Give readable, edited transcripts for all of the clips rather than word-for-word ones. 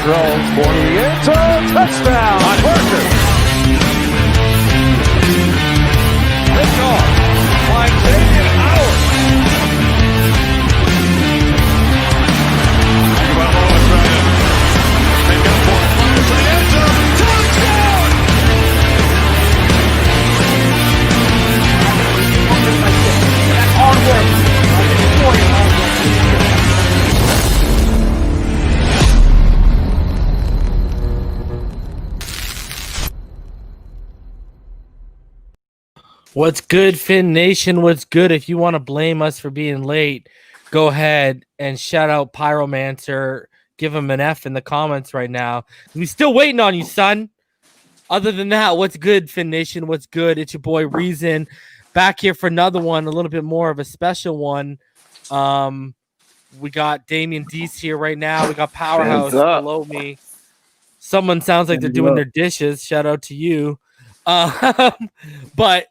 throws for the end zone. Touchdown, Parker. Picked off by Xavien Howard. Tagovailoa trying to make up for it. Fires to the end zone. Touchdown! That's hard work. What's good, Finn Nation? What's good? If you want to blame us for being late, go ahead and shout out Pyromancer. Give him an F in the comments right now. We're still waiting on you, son. Other than that, what's good, Finn Nation? What's good? It's your boy Reason back here for another one, a little bit more of a special one. We got Damian Deese here right now. We got Powerhouse below me. Someone sounds like they're doing their dishes. Shout out to you. But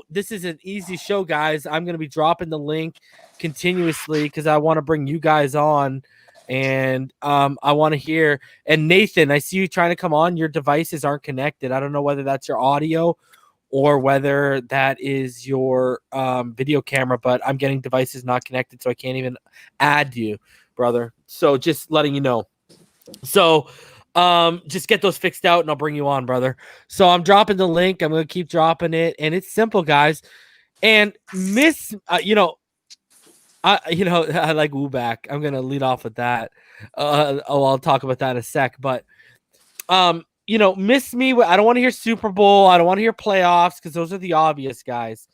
this is an easy show, guys. I'm going to be dropping the link continuously because I want to bring you guys on, and I want to hear. And Nathan, I see you trying to come on. Your devices aren't connected. I don't know whether that's your audio or whether that is your video camera, but I'm getting devices not connected, so I can't even add you, brother. So just letting you know. So just get those fixed out and I'll bring you on, brother. So I'm dropping the link. I'm going to keep dropping it, and it's simple, guys. And I like Woo back. I'm going to lead off with that. I'll talk about that in a sec, but miss me. I don't want to hear Super Bowl. I don't want to hear playoffs because those are the obvious, guys.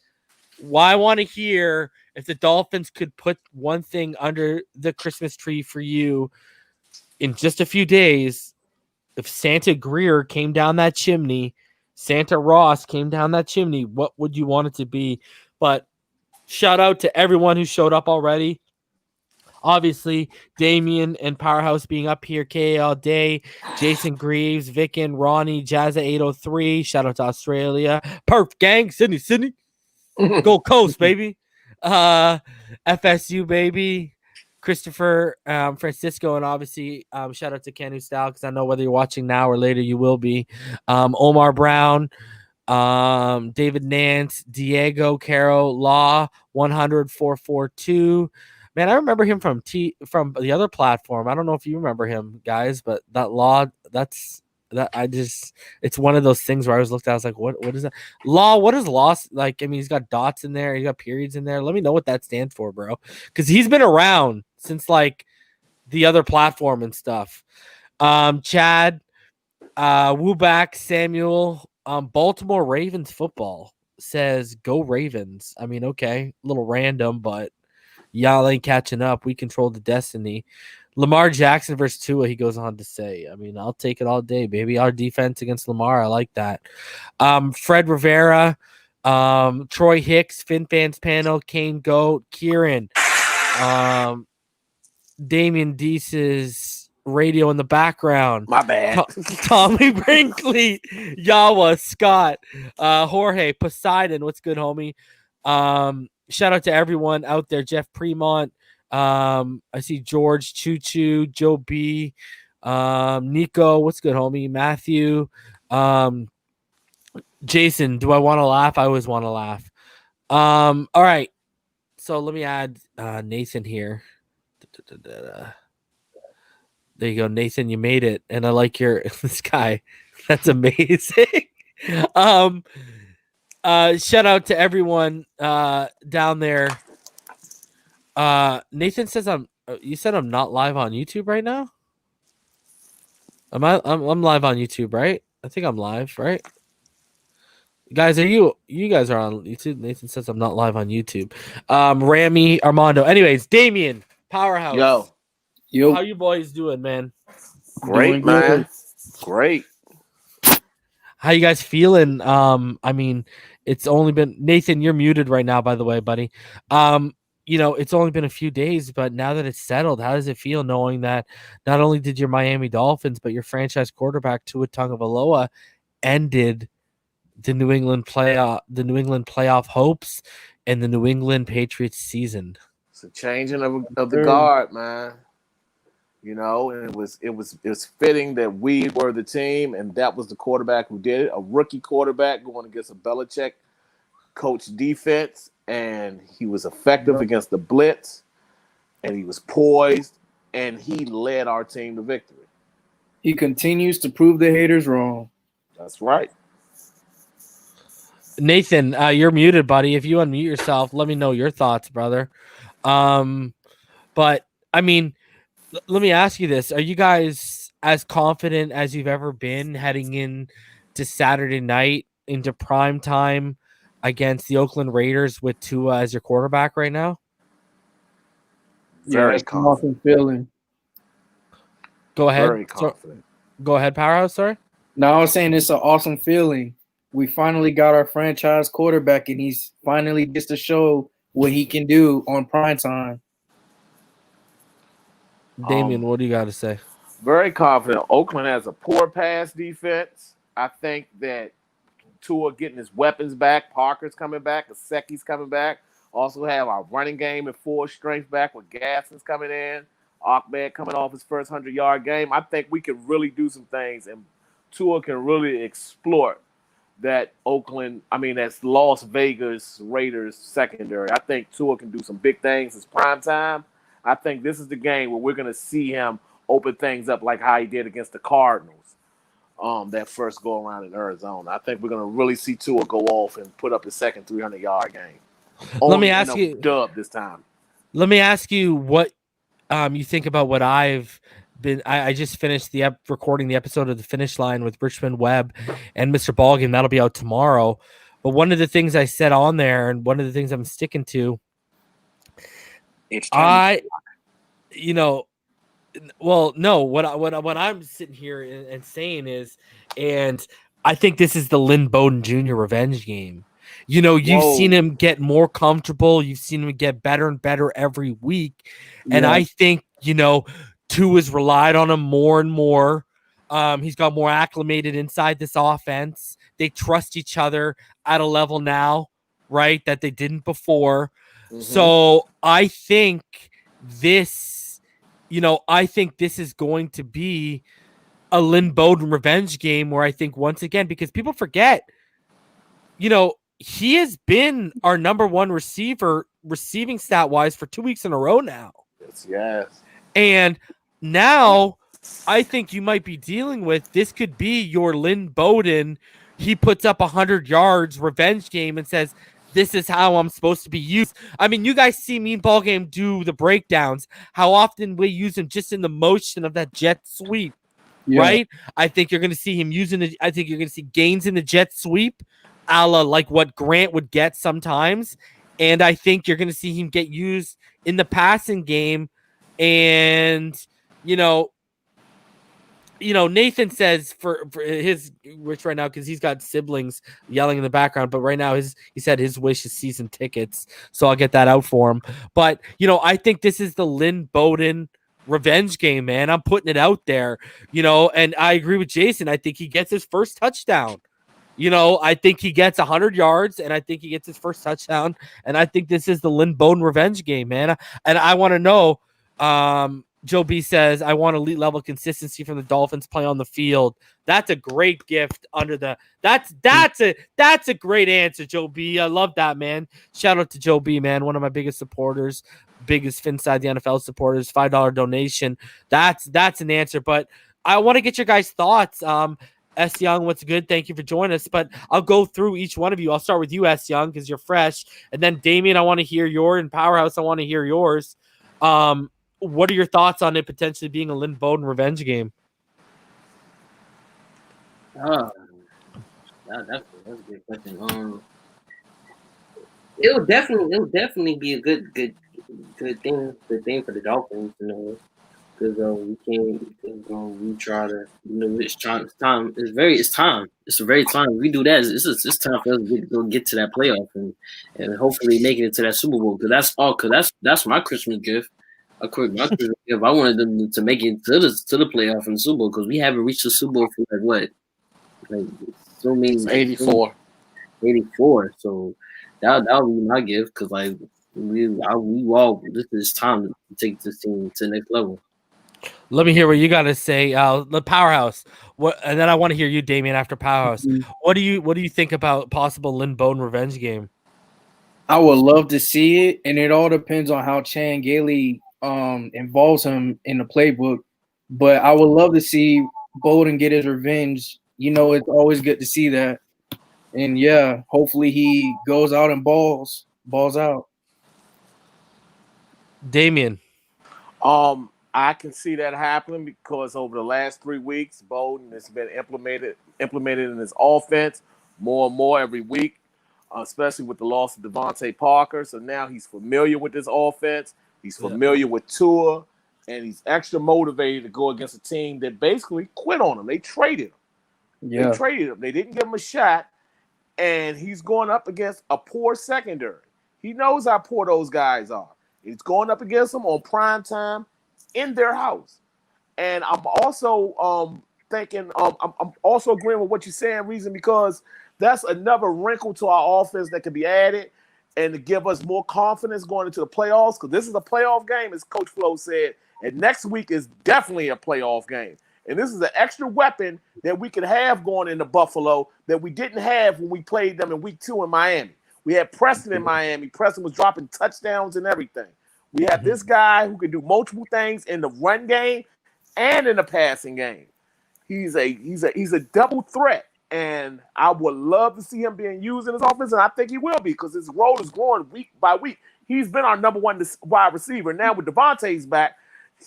Why I want to hear if the Dolphins could put one thing under the Christmas tree for you in just a few days. If Santa Greer came down that chimney, Santa Ross came down that chimney, what would you want it to be? But shout out to everyone who showed up already. Obviously, Damien and Powerhouse being up here, KA all day. Jason Greaves, Vic and Ronnie, Jazza 803. Shout out to Australia. Perf gang, Sydney. Gold Coast, baby. FSU, baby. Christopher, Francisco, and obviously shout out to Kenu Style because I know whether you're watching now or later, you will be. Omar Brown, David Nance, Diego Caro, Law 100-442. Man, I remember him from the other platform. I don't know if you remember him, guys, but that Law, it's one of those things where I was looked at, I was like, what is that? Law, what is Law? Like, I mean, he's got dots in there, he's got periods in there. Let me know what that stands for, bro. Because he's been around since like the other platform and stuff. Chad, Wooback, Samuel, Baltimore Ravens football says go Ravens. I mean, okay, a little random, but y'all ain't catching up. We control the destiny. Lamar Jackson versus Tua, he goes on to say. I mean, I'll take it all day, baby. Our defense against Lamar, I like that. Fred Rivera, Troy Hicks, FinFans panel, Kane Goat, Kieran, Damian Deese's radio in the background. My bad. Tommy Brinkley, Yawa, Scott, Jorge, Poseidon. What's good, homie? Shout out to everyone out there. Jeff Fremont. I see George, Choo Choo, Joe B, Nico. What's good, homie? Matthew. Jason, do I want to laugh? I always want to laugh. All right. So let me add Nathan here. There you go, Nathan. You made it, and I like your this guy. That's amazing. Shout out to everyone down there. Nathan says you said I'm not live on YouTube right now. I'm live on YouTube, right? I think I'm live, right? Guys, you guys are on YouTube? Nathan says I'm not live on YouTube. Rami, Armando. Anyways, Damien, Powerhouse. Yo. How you boys doing, man? Great, man. Great. How you guys feeling? I mean, it's only been Nathan, you're muted right now, by the way, buddy. It's only been a few days, but now that it's settled, how does it feel knowing that not only did your Miami Dolphins, but your franchise quarterback Tua Tagovailoa ended the New England playoff hopes and the New England Patriots season? It's a changing of the guard, man. And it was fitting that we were the team, and that was the quarterback who did it. A rookie quarterback going against a Belichick coach defense, and he was effective against the blitz, and he was poised, and he led our team to victory. He continues to prove the haters wrong. That's right. Nathan, you're muted, buddy. If you unmute yourself, let me know your thoughts, brother. But I mean, let me ask you this: are you guys as confident as you've ever been heading in to Saturday night into prime time against the Oakland Raiders with Tua as your quarterback right now? Very confident feeling. Go ahead. Very confident. Go ahead, Powerhouse. Sorry. No, I was saying it's an awesome feeling. We finally got our franchise quarterback, and he's finally gets to show what he can do on prime time. Damien, what do you got to say? Very confident. Oakland has a poor pass defense. I think that Tua getting his weapons back. Parker's coming back. Gesicki's coming back. Also have our running game at full strength back with Gasson's coming in. Ahmed coming off his first 100-yard game. I think we can really do some things, and Tua can really exploit that's Las Vegas Raiders secondary. I think Tua can do some big things. It's prime time. I think this is the game where we're going to see him open things up like how he did against the Cardinals that first go-around in Arizona. I think we're going to really see Tua go off and put up his second 300-yard game. Let me ask you, dub this time. Let me ask you what you think about what I've been. I just finished recording the episode of The Finish Line with Richmond Webb and Mr. Ballgame. That'll be out tomorrow. But one of the things I said on there, and one of the things I'm sticking to, what I'm sitting here and saying is, and I think this is the Lynn Bowden Jr. revenge game. You've seen him get more comfortable. You've seen him get better and better every week. Yeah. And I think, Tua's relied on him more and more. He's got more acclimated inside this offense. They trust each other at a level now, right, that they didn't before. Mm-hmm. So I think this is going to be a Lynn Bowden revenge game where I think once again, because people forget, he has been our number one receiver receiving stat wise for 2 weeks in a row now. Yes. And now I think you might be dealing with, this could be your Lynn Bowden. He puts up 100 yards revenge game and says, this is how I'm supposed to be used. I mean, you guys see me in Ballgame do the breakdowns, how often we use him just in the motion of that jet sweep, right? I think you're going to see him I think you're going to see gains in the jet sweep, a la like what Grant would get sometimes. And I think you're going to see him get used in the passing game. And, Nathan says for his wish right now, because he's got siblings yelling in the background, but right now he said his wish is season tickets. So I'll get that out for him. But, I think this is the Lynn Bowden revenge game, man. I'm putting it out there, and I agree with Jason. I think he gets his first touchdown. I think he gets 100 yards, and I think he gets his first touchdown. And I think this is the Lynn Bowden revenge game, man. And I want to know, Joe B says, I want elite level consistency from the Dolphins play on the field. That's a great gift that's a great answer, Joe B. I love that, man. Shout out to Joe B, man. One of my biggest supporters, biggest Finside the NFL supporters, $5 donation. That's an answer. But I want to get your guys' thoughts. S. Young, what's good? Thank you for joining us. But I'll go through each one of you. I'll start with you, S. Young, because you're fresh. And then Damien, I want to hear yours. And Powerhouse, I want to hear yours. What are your thoughts on it potentially being a Lynn Bowden revenge game? That's a good question. It'll definitely be a good thing for the Dolphins, because we try to, it's time. It's a very time. If we do that, it's time for us to get to that playoff and hopefully make it to that Super Bowl. Because that's my Christmas gift. I wanted them to make it to the playoff in the Super Bowl, because we haven't reached the Super Bowl for so many 84. So that would be my gift, because we all, this is time to take this team to the next level. Let me hear what you got to say. The Powerhouse. What? And then I want to hear you, Damien, after Powerhouse. What do you think about possible Lynn Bowden revenge game? I would love to see it, and it all depends on how Chan Gailey involves him in the playbook. But I would love to see Bowden get his revenge. You know, it's always good to see that. And yeah, hopefully he goes out and balls out. Damien. I can see that happening because over the last 3 weeks, Bowden has been implemented in his offense more and more every week, especially with the loss of Devontae Parker. So now he's familiar with this offense. He's familiar with Tua, and he's extra motivated to go against a team that basically quit on him. They traded him. Yeah. They traded him. They didn't give him a shot, and he's going up against a poor secondary. He knows how poor those guys are. He's going up against them on prime time in their house. And I'm also thinking, I'm also agreeing with what you're saying, Reason, because that's another wrinkle to our offense that can be added and to give us more confidence going into the playoffs, because this is a playoff game, as Coach Flo said, and next week is definitely a playoff game. And this is an extra weapon that we could have going into Buffalo that we didn't have when we played them in week 2 in Miami. We had Preston in Miami. Preston was dropping touchdowns and everything. We have this guy who can do multiple things in the run game and in the passing game. He's a double threat, and I would love to see him being used in his offense, and I think he will be because his role is growing week by week. He's been our number one wide receiver. Now with Devontae's back,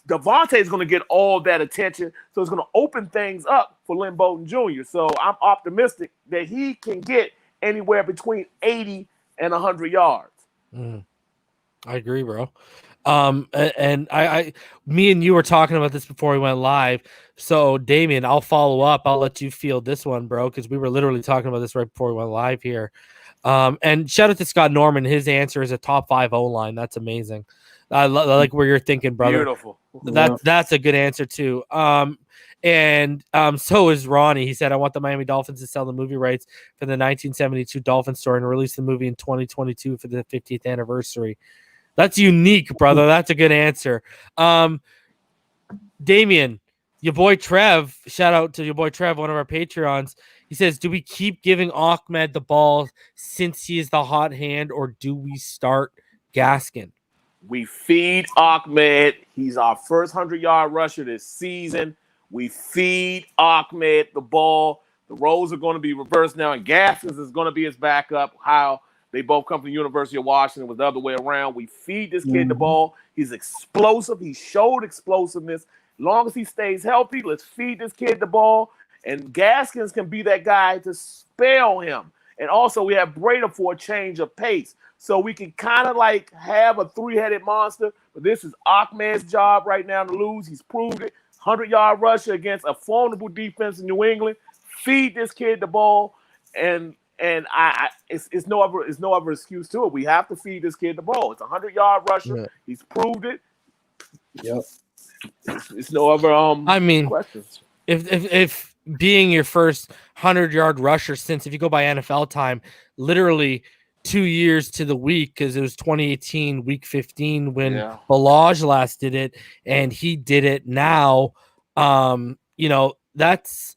Devontae's going to get all that attention, so it's going to open things up for Lynn Bowden Jr. So I'm optimistic that he can get anywhere between 80 and 100 yards. I agree, bro. And me and you were talking about this before we went live. So Damien, I'll follow up. I'll let you field this one, bro, because we were literally talking about this right before we went live here. And shout out to Scott Norman. His answer is a top 5 O-line. That's amazing. I like where you're thinking, brother. Beautiful. That's a good answer too. And so is Ronnie. He said, I want the Miami Dolphins to sell the movie rights for the 1972 Dolphins story and release the movie in 2022 for the 50th anniversary. That's unique, brother. That's a good answer. Damien, your boy Trev, shout out to your boy Trev, one of our Patreons. He says, do we keep giving Ahmed the ball since he is the hot hand, or do we start Gaskin? We feed Ahmed. He's our first 100-yard rusher this season. We feed Ahmed the ball. The roles are going to be reversed now, and Gaskins is going to be his backup. How they both come from the University of Washington, was the other way around. We feed this kid the ball. He's explosive. He showed explosiveness. As long as he stays healthy, let's feed this kid the ball. And Gaskins can be that guy to spell him. And also, we have Breda for a change of pace. So we can kind of like have a 3-headed monster. But this is Ahmed's job right now to lose. He's proved it. 100-yard rusher against a formidable defense in New England. Feed this kid the ball. And it's no other excuse to it. We have to feed this kid the ball. It's a 100-yard rusher. Yeah. He's proved it. Yep. It's no other questions. If being your first 100-yard rusher since, if you go by NFL time, literally 2 years to the week, because it was 2018 week 15 when Balaj last did it, and he did it now. That's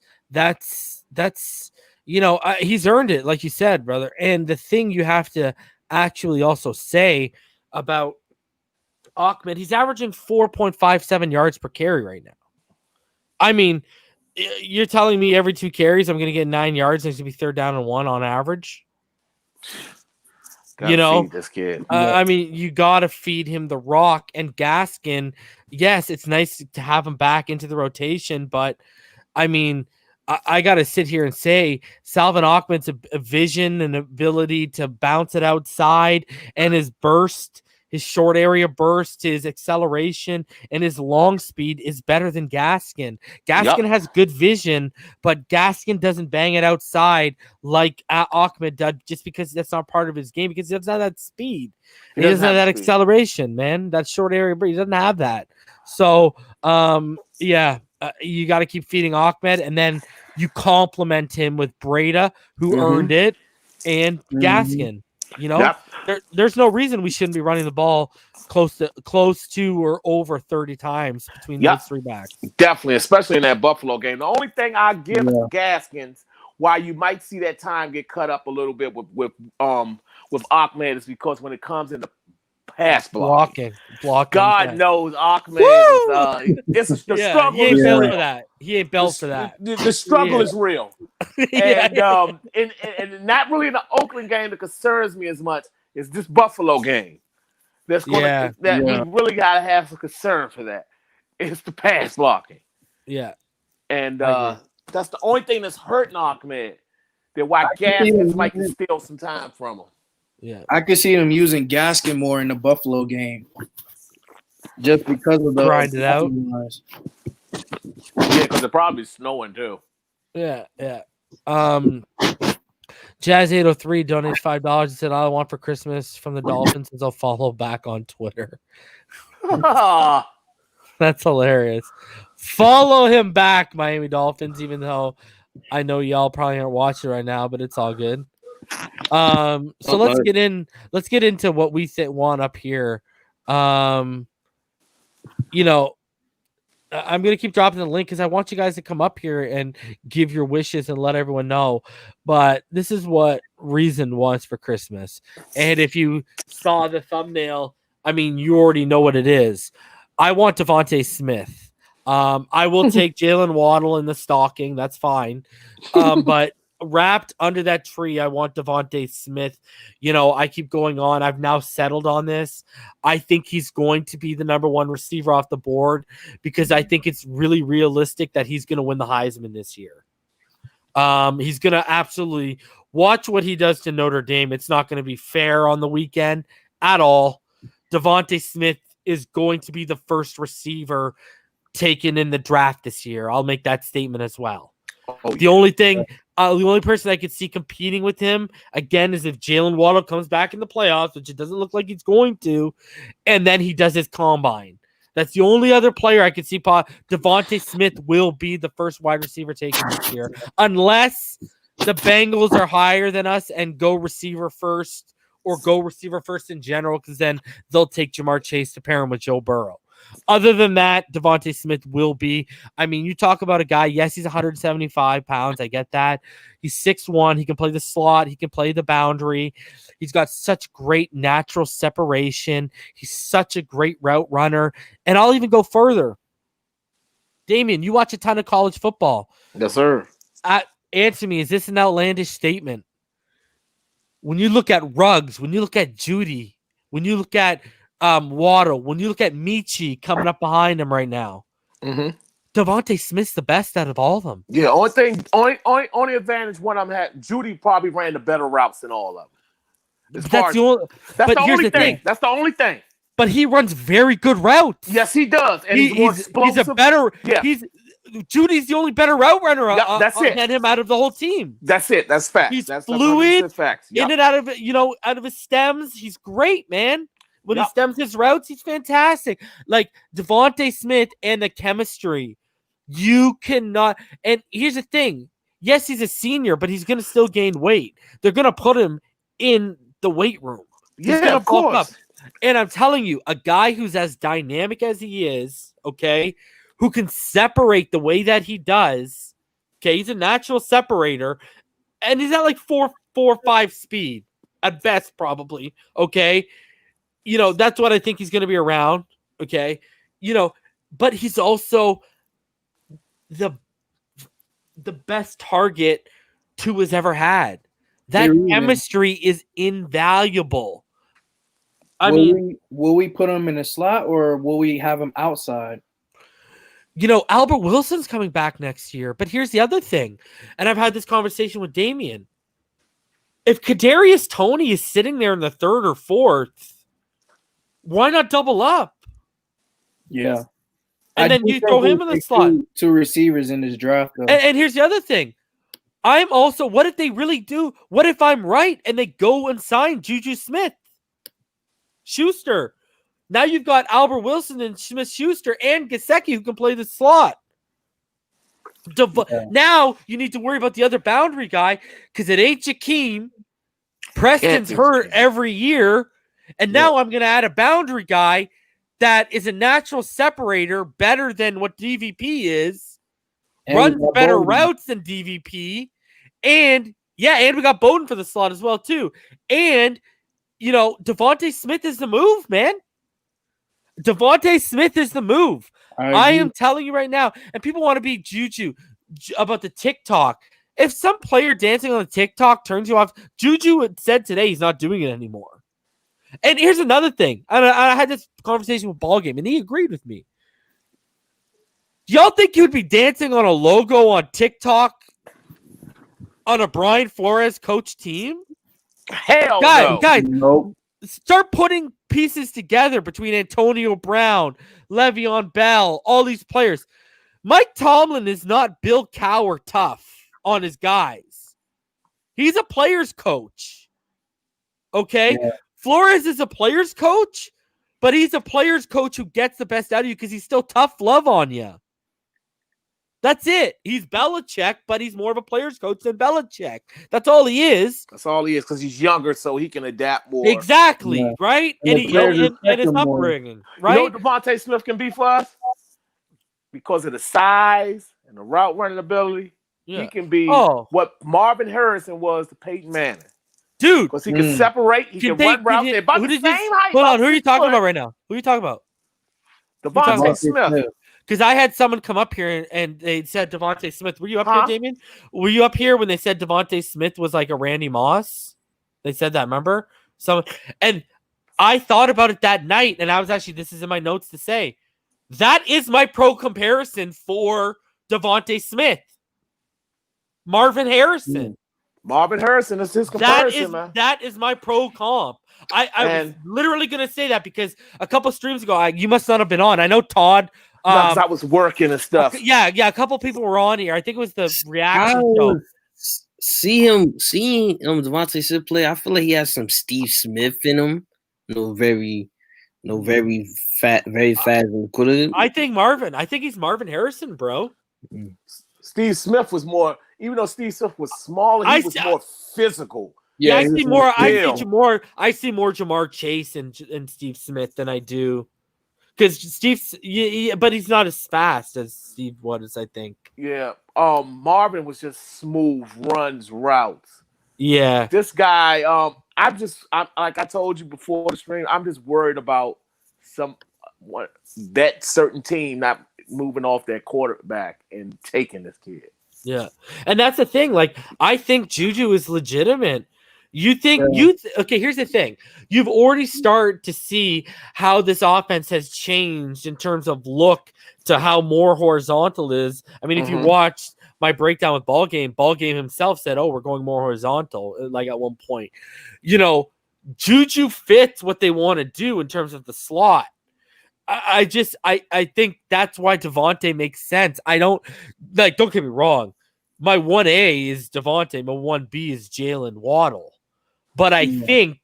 he's earned it, like you said, brother. And the thing you have to actually also say about Ahmed, he's averaging 4.57 yards per carry right now. I mean, you're telling me every 2 carries I'm going to get 9 yards and it's going to be 3rd down and 1 on average? Feed this kid. I mean, you got to feed him the rock. And Gaskin, yes, it's nice to have him back into the rotation, but I mean, I got to sit here and say Salvon Ahmed's a vision and ability to bounce it outside, and his burst, his short area burst, his acceleration, and his long speed is better than Gaskin. Gaskin has good vision, but Gaskin doesn't bang it outside like Ahmed does, just because that's not part of his game, because he doesn't have that speed. He doesn't have that acceleration, man. That short area burst, he doesn't have that. So, you got to keep feeding Ahmed, and then you complement him with Breda, who earned it, and Gaskin. You know, Yep. there's no reason we shouldn't be running the ball close to or over 30 times between Yep. those three backs. Definitely, especially in that Buffalo game. The only thing I give Yeah. Gaskins, why you might see that time get cut up a little bit with Ahmed, is because when it comes into pass blocking. God yeah. knows Ahmed is the Yeah, struggle he ain't is built real. for that. He ain't built for that. The struggle Yeah. is real. Yeah. And not really in the Oakland game that concerns me as much is this Buffalo game. That's gonna Yeah. we really gotta have some concern for that. It's the pass blocking. Yeah. And I that's the only thing that's hurting Ahmed. That why Gaskins might can steal some time from him. Yeah. I could see him using Gaskin more in the Buffalo game, just because of the Grind it out. Yeah, because it probably snowing too. Yeah. Jazz 803 donates $5 and said, all I want for Christmas from the Dolphins is I'll follow back on Twitter. That's hilarious. Follow him back, Miami Dolphins, even though I know y'all probably aren't watching right now, but it's all good. So let's get into what we want up here. You know, I'm going to keep dropping the link because I want you guys to come up here and give your wishes and let everyone know. But this is what Reason wants for Christmas. And if you saw the thumbnail, I mean, you already know what it is. I want Devonta Smith. I will take Jalen Waddle in the stocking. That's fine. But wrapped under that tree, I want Devonta Smith. You know, I keep going on. I've now settled on this. I think he's going to be the number one receiver off the board because I think it's really realistic that he's going to win the Heisman this year. He's going to absolutely watch what he does to Notre Dame. It's not going to be fair on the weekend at all. Devonta Smith is going to be the first receiver taken in the draft this year. I'll make that statement as well. The only person I could see competing with him again is if Jalen Waddle comes back in the playoffs, which it doesn't look like he's going to, and then he does his combine. That's the only other player I could see. Devonta Smith will be the first wide receiver taken this year, unless the Bengals are higher than us and go receiver first or go receiver first in general, because then they'll take Jamar Chase to pair him with Joe Burrow. Other than that, Devonta Smith will be. I mean, you talk about a guy, yes, he's 175 pounds. I get that. He's 6'1". He can play the slot. He can play the boundary. He's got such great natural separation. He's such a great route runner. And I'll even go further. Damien, you watch a ton of college football. Yes, sir. Answer me, is this an outlandish statement? When you look at Ruggs, when you look at Judy, when you look at Waddle, when you look at Michi coming up behind him right now, Devonta Smith's the best out of all of them. Yeah, only advantage one of them had, Judy probably ran the better routes than all of them. That's the only thing. That's the only thing. But he runs very good routes. Yes, he does. And he's more explosive. He's a better. Yeah. Judy's the only better route runner. That's it. Than him out of the whole team. That's it. That's facts. He's that's fluid. Facts. Yep. In and out of out of his stems. He's great, man. When he stems his routes, he's fantastic. Like Devonta Smith and the chemistry, you cannot. And here's the thing: yes, he's a senior, but he's going to still gain weight. They're going to put him in the weight room. Yeah, of course. Up. And I'm telling you, a guy who's as dynamic as he is, okay, who can separate the way that he does, okay, he's a natural separator, and he's at like 4.45 speed at best, probably, okay. You know, that's what I think he's going to be around, okay. You know, but he's also the best target Tua has ever had. That chemistry is invaluable. Will we put him in a slot or will we have him outside? You know, Albert Wilson's coming back next year. But here's the other thing, and I've had this conversation with Damien. If Kadarius Toney is sitting there in the third or fourth, why not double up? Yeah. And then you throw him in the slot. Two receivers in this draft, though. And here's the other thing. I'm also, what if they really do? What if I'm right and they go and sign Juju Smith-Schuster? Now you've got Albert Wilson and Smith-Schuster and Gesicki who can play the slot. Now you need to worry about the other boundary guy because it ain't Jakeem. Preston's hurt every year, and now I'm going to add a boundary guy that is a natural separator, better than what DVP is, runs better routes than DVP, and we got Bowden for the slot as well too. And Devonta Smith is the move, man. Devonta Smith is the move. I am telling you right now, and people want to be Juju about the TikTok. If some player dancing on the TikTok turns you off, Juju said today he's not doing it anymore. And here's another thing. I had this conversation with Ballgame, and he agreed with me. Y'all think you would be dancing on a logo on TikTok on a Brian Flores coach team? Hell no. Guys, Nope. start putting pieces together between Antonio Brown, Le'Veon Bell, all these players. Mike Tomlin is not Bill Cowher tough on his guys. He's a player's coach. Okay? Yeah. Flores is a player's coach, but he's a player's coach who gets the best out of you because he's still tough love on you. That's it. He's Belichick, but he's more of a player's coach than Belichick. That's all he is. That's all he is because he's younger, so he can adapt more. Exactly, right? And his upbringing, right? You know what Devonta Smith can be for us? Because of the size and the route running ability, he can be what Marvin Harrison was to Peyton Manning. Dude. Because he can separate, he can run routes. They're about the same height. Hold on, who are you talking about right now? Who are you talking about? Devonta Smith. Because I had someone come up here and they said Devonta Smith. Were you up here, Damien? Were you up here when they said Devonta Smith was like a Randy Moss? They said that, remember? And I thought about it that night, and I was actually, this is in my notes to say, that is my pro comparison for Devonta Smith. Marvin Harrison. Marvin Harrison is his comparison, man. That is my pro comp. I was literally going to say that because a couple streams ago, you must not have been on. I know Todd. Because I was working and stuff. Yeah, a couple people were on here. I think it was the reaction show. Seeing Devonta Smith play, I feel like he has some Steve Smith in him. Very fast and cool. I think he's Marvin Harrison, bro. Steve Smith was more, even though Steve Smith was smaller, he was more physical. Yeah, I see more Jamar Chase and Steve Smith than I do. Because Steve, but he's not as fast as Steve was, I think. Yeah. Marvin was just smooth runs, routes. Yeah. This guy, like I told you before the stream, I'm just worried about that certain team not moving off their quarterback and taking this kid. Yeah. And that's the thing. Like, I think Juju is legitimate. You think okay, here's the thing. You've already started to see how this offense has changed in terms of look to how more horizontal is. I mean, if you watched my breakdown with Ballgame himself said, we're going more horizontal, like at one point. Juju fits what they want to do in terms of the slot. I think that's why Devontae makes sense. Don't get me wrong. My 1A is Devontae, my 1B is Jalen Waddle. But I think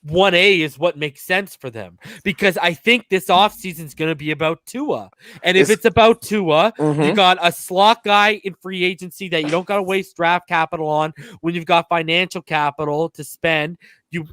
1A is what makes sense for them because I think this offseason is going to be about Tua. And if it's about Tua, you got a slot guy in free agency that you don't got to waste draft capital on when you've got financial capital to spend.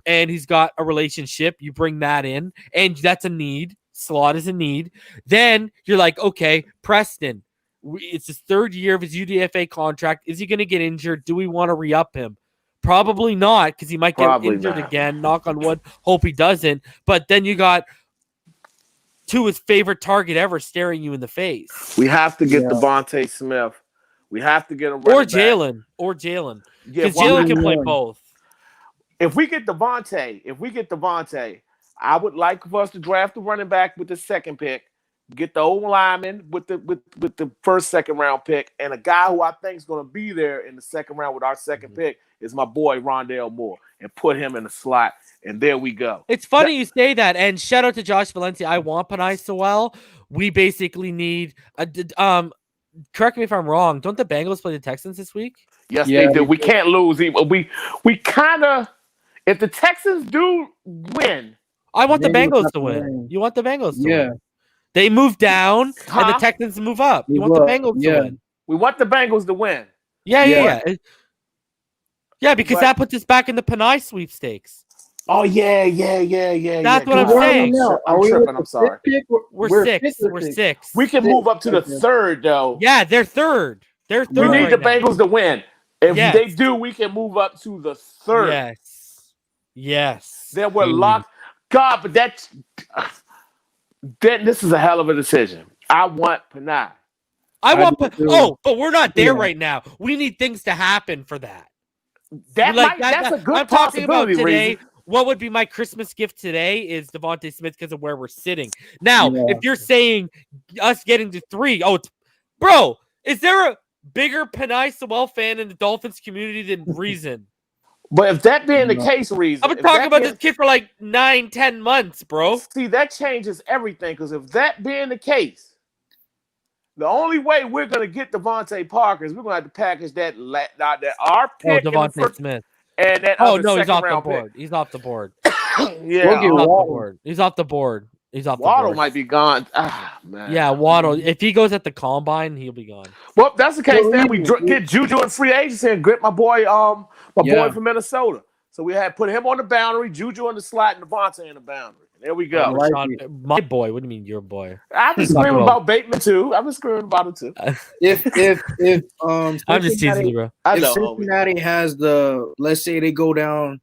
And he's got a relationship. You bring that in, and that's a need. Slot is a need. Then you're like, okay, Preston, it's his third year of his UDFA contract. Is he going to get injured? Do we want to re-up him? Probably not, because he might get injured again. Knock on wood. Hope he doesn't. But then you got Tua's favorite target ever staring you in the face. We have to get Devonta Smith. We have to get him or Jalen. Because Jalen can play both. If we get Devonta, I would like for us to draft the running back with the second pick, get the old lineman with the first, second round pick, and a guy who I think is going to be there in the second round with our second pick is my boy Rondale Moore, and put him in the slot, and there we go. It's funny you say that, and shout out to Josh Valencia. I want Panay Sewell. We basically need correct me if I'm wrong. Don't the Bengals play the Texans this week? Yes, they do. We can't lose. We kind of, if the Texans do win, I want the Bengals to win. You want the Bengals to win. They move down, and the Texans move up. You want the Bengals to win. We want the Bengals to win. Yeah. Yeah, because But- that puts us back in the Panay sweepstakes. Oh yeah. That's what I'm Come on. saying. I'm tripping. I'm sorry. We're six. We can move up to the third though. Yeah, they're third. They're third. We need right the now. Bengals to win. If Yes. they do, we can move up to the third. Yes. Then we're locked. God, but this is a hell of a decision. I want Panay. But we're not there right now. We need things to happen for that. That's a good I'm talking about possibility. today. Reason. What would be my Christmas gift today is Devonta Smith because of where we're sitting. Now, if you're saying us getting to 3, bro, is there a bigger Panay Sewell fan in the Dolphins community than Reason? But if that being the case, Reason, I've been talking about this kid for like 9-10 months, bro. See, that changes everything because if that being the case, the only way we're going to get Devontae Parker is we're going to have to package that our pick Devonta Smith. And that no, other he's off the round board. Pick. He's off the board. Yeah, He's off the board. Waddle might be gone. Ah, man. Yeah, Waddle. If he goes at the combine, he'll be gone. Well, if that's the case. Then we get Juju in free agency and get my boy boy from Minnesota. So we had put him on the boundary, Juju in the slot, and Devontae in the boundary. There we go. My boy. What do you mean your boy? I've been screaming about Bateman too. I've been screaming about it too. If I'm just teasing you, bro. If Cincinnati has let's say they go down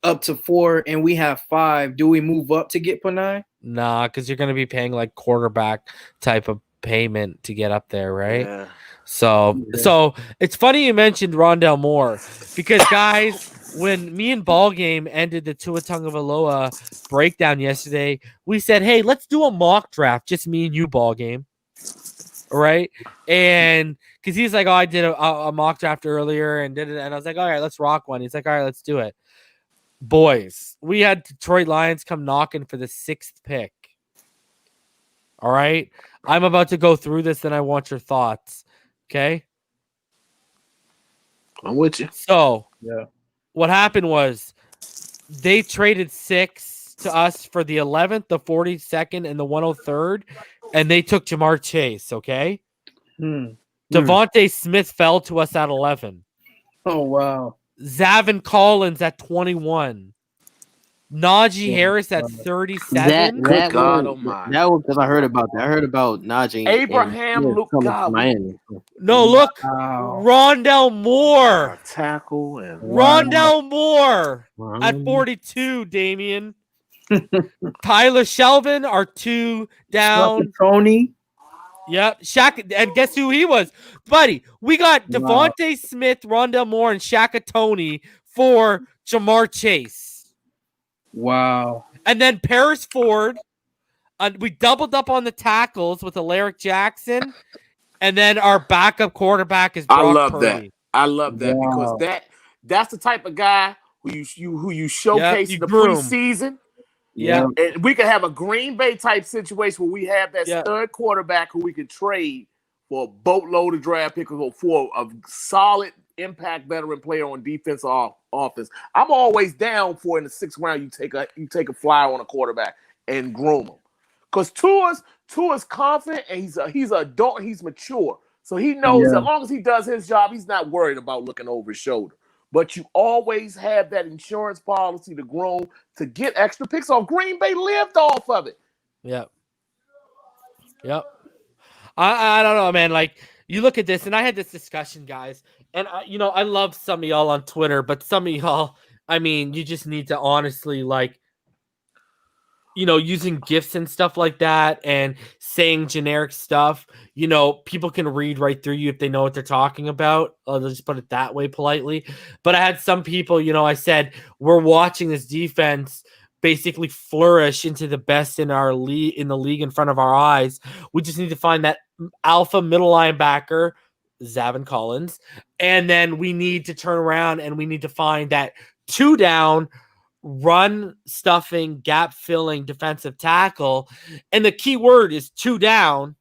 up to 4 and we have 5, do we move up to get Panay? Nah, because you're gonna be paying like quarterback type of payment to get up there, right? Yeah. So it's funny you mentioned Rondell Moore because guys, when me and Ball Game ended the Tua Tagovailoa breakdown yesterday, we said, hey, let's do a mock draft, just me and you, Ball Game. All right. And because he's like, oh, I did a mock draft earlier and did it. And I was like, all right, let's rock one. He's like, all right, let's do it. Boys, we had Detroit Lions come knocking for the 6th pick. All right. I'm about to go through this and I want your thoughts. Okay. I'm with you. So, yeah. What happened was they traded 6 to us for the 11th, the 42nd, and the 103rd, and they took Jamar Chase, okay? Devonta Smith fell to us at 11. Oh, wow. Xavien Collins at 21. Najee Harris at 37. That God was because I heard about that. I heard about Najee. Abraham Luke Miami. No, look. Wow. Rondell Moore. Tackle and Rondell Moore at 42, Damian. Tyler Shelvin are 2 down. Tony. Yep. Shaq, and guess who he was? Buddy, we got Devonta Smith, Rondell Moore, and Shaka Tony for Jamar Chase. Wow. And then Paris Ford. We doubled up on the tackles with Alaric Jackson. And then our backup quarterback is Brock Purdy. I love that because that's the type of guy who you showcase in the preseason. Yeah. And we could have a Green Bay type situation where we have that third quarterback who we could trade for a boatload of draft pick or for a solid impact veteran player on defense or offense. I'm always down for in the 6th round you take a flyer on a quarterback and groom him. Because Tua's confident and he's adult, he's mature. So he knows as long as he does his job, he's not worried about looking over his shoulder. But you always have that insurance policy to groom to get extra picks off. Green Bay lived off of it. Yep. I don't know, man. Like, you look at this, and I had this discussion, guys, and I love some of y'all on Twitter, but some of y'all, I mean, you just need to honestly, like, using GIFs and stuff like that and saying generic stuff, people can read right through you if they know what they're talking about. They'll just put it that way politely. But I had some people, I said, we're watching this defense basically flourish into the best in our league, in the league in front of our eyes. We just need to find that alpha middle linebacker, Xavien Collins, and then we need to turn around and we need to find that 2 down run stuffing, gap filling defensive tackle. And the key word is 2 down.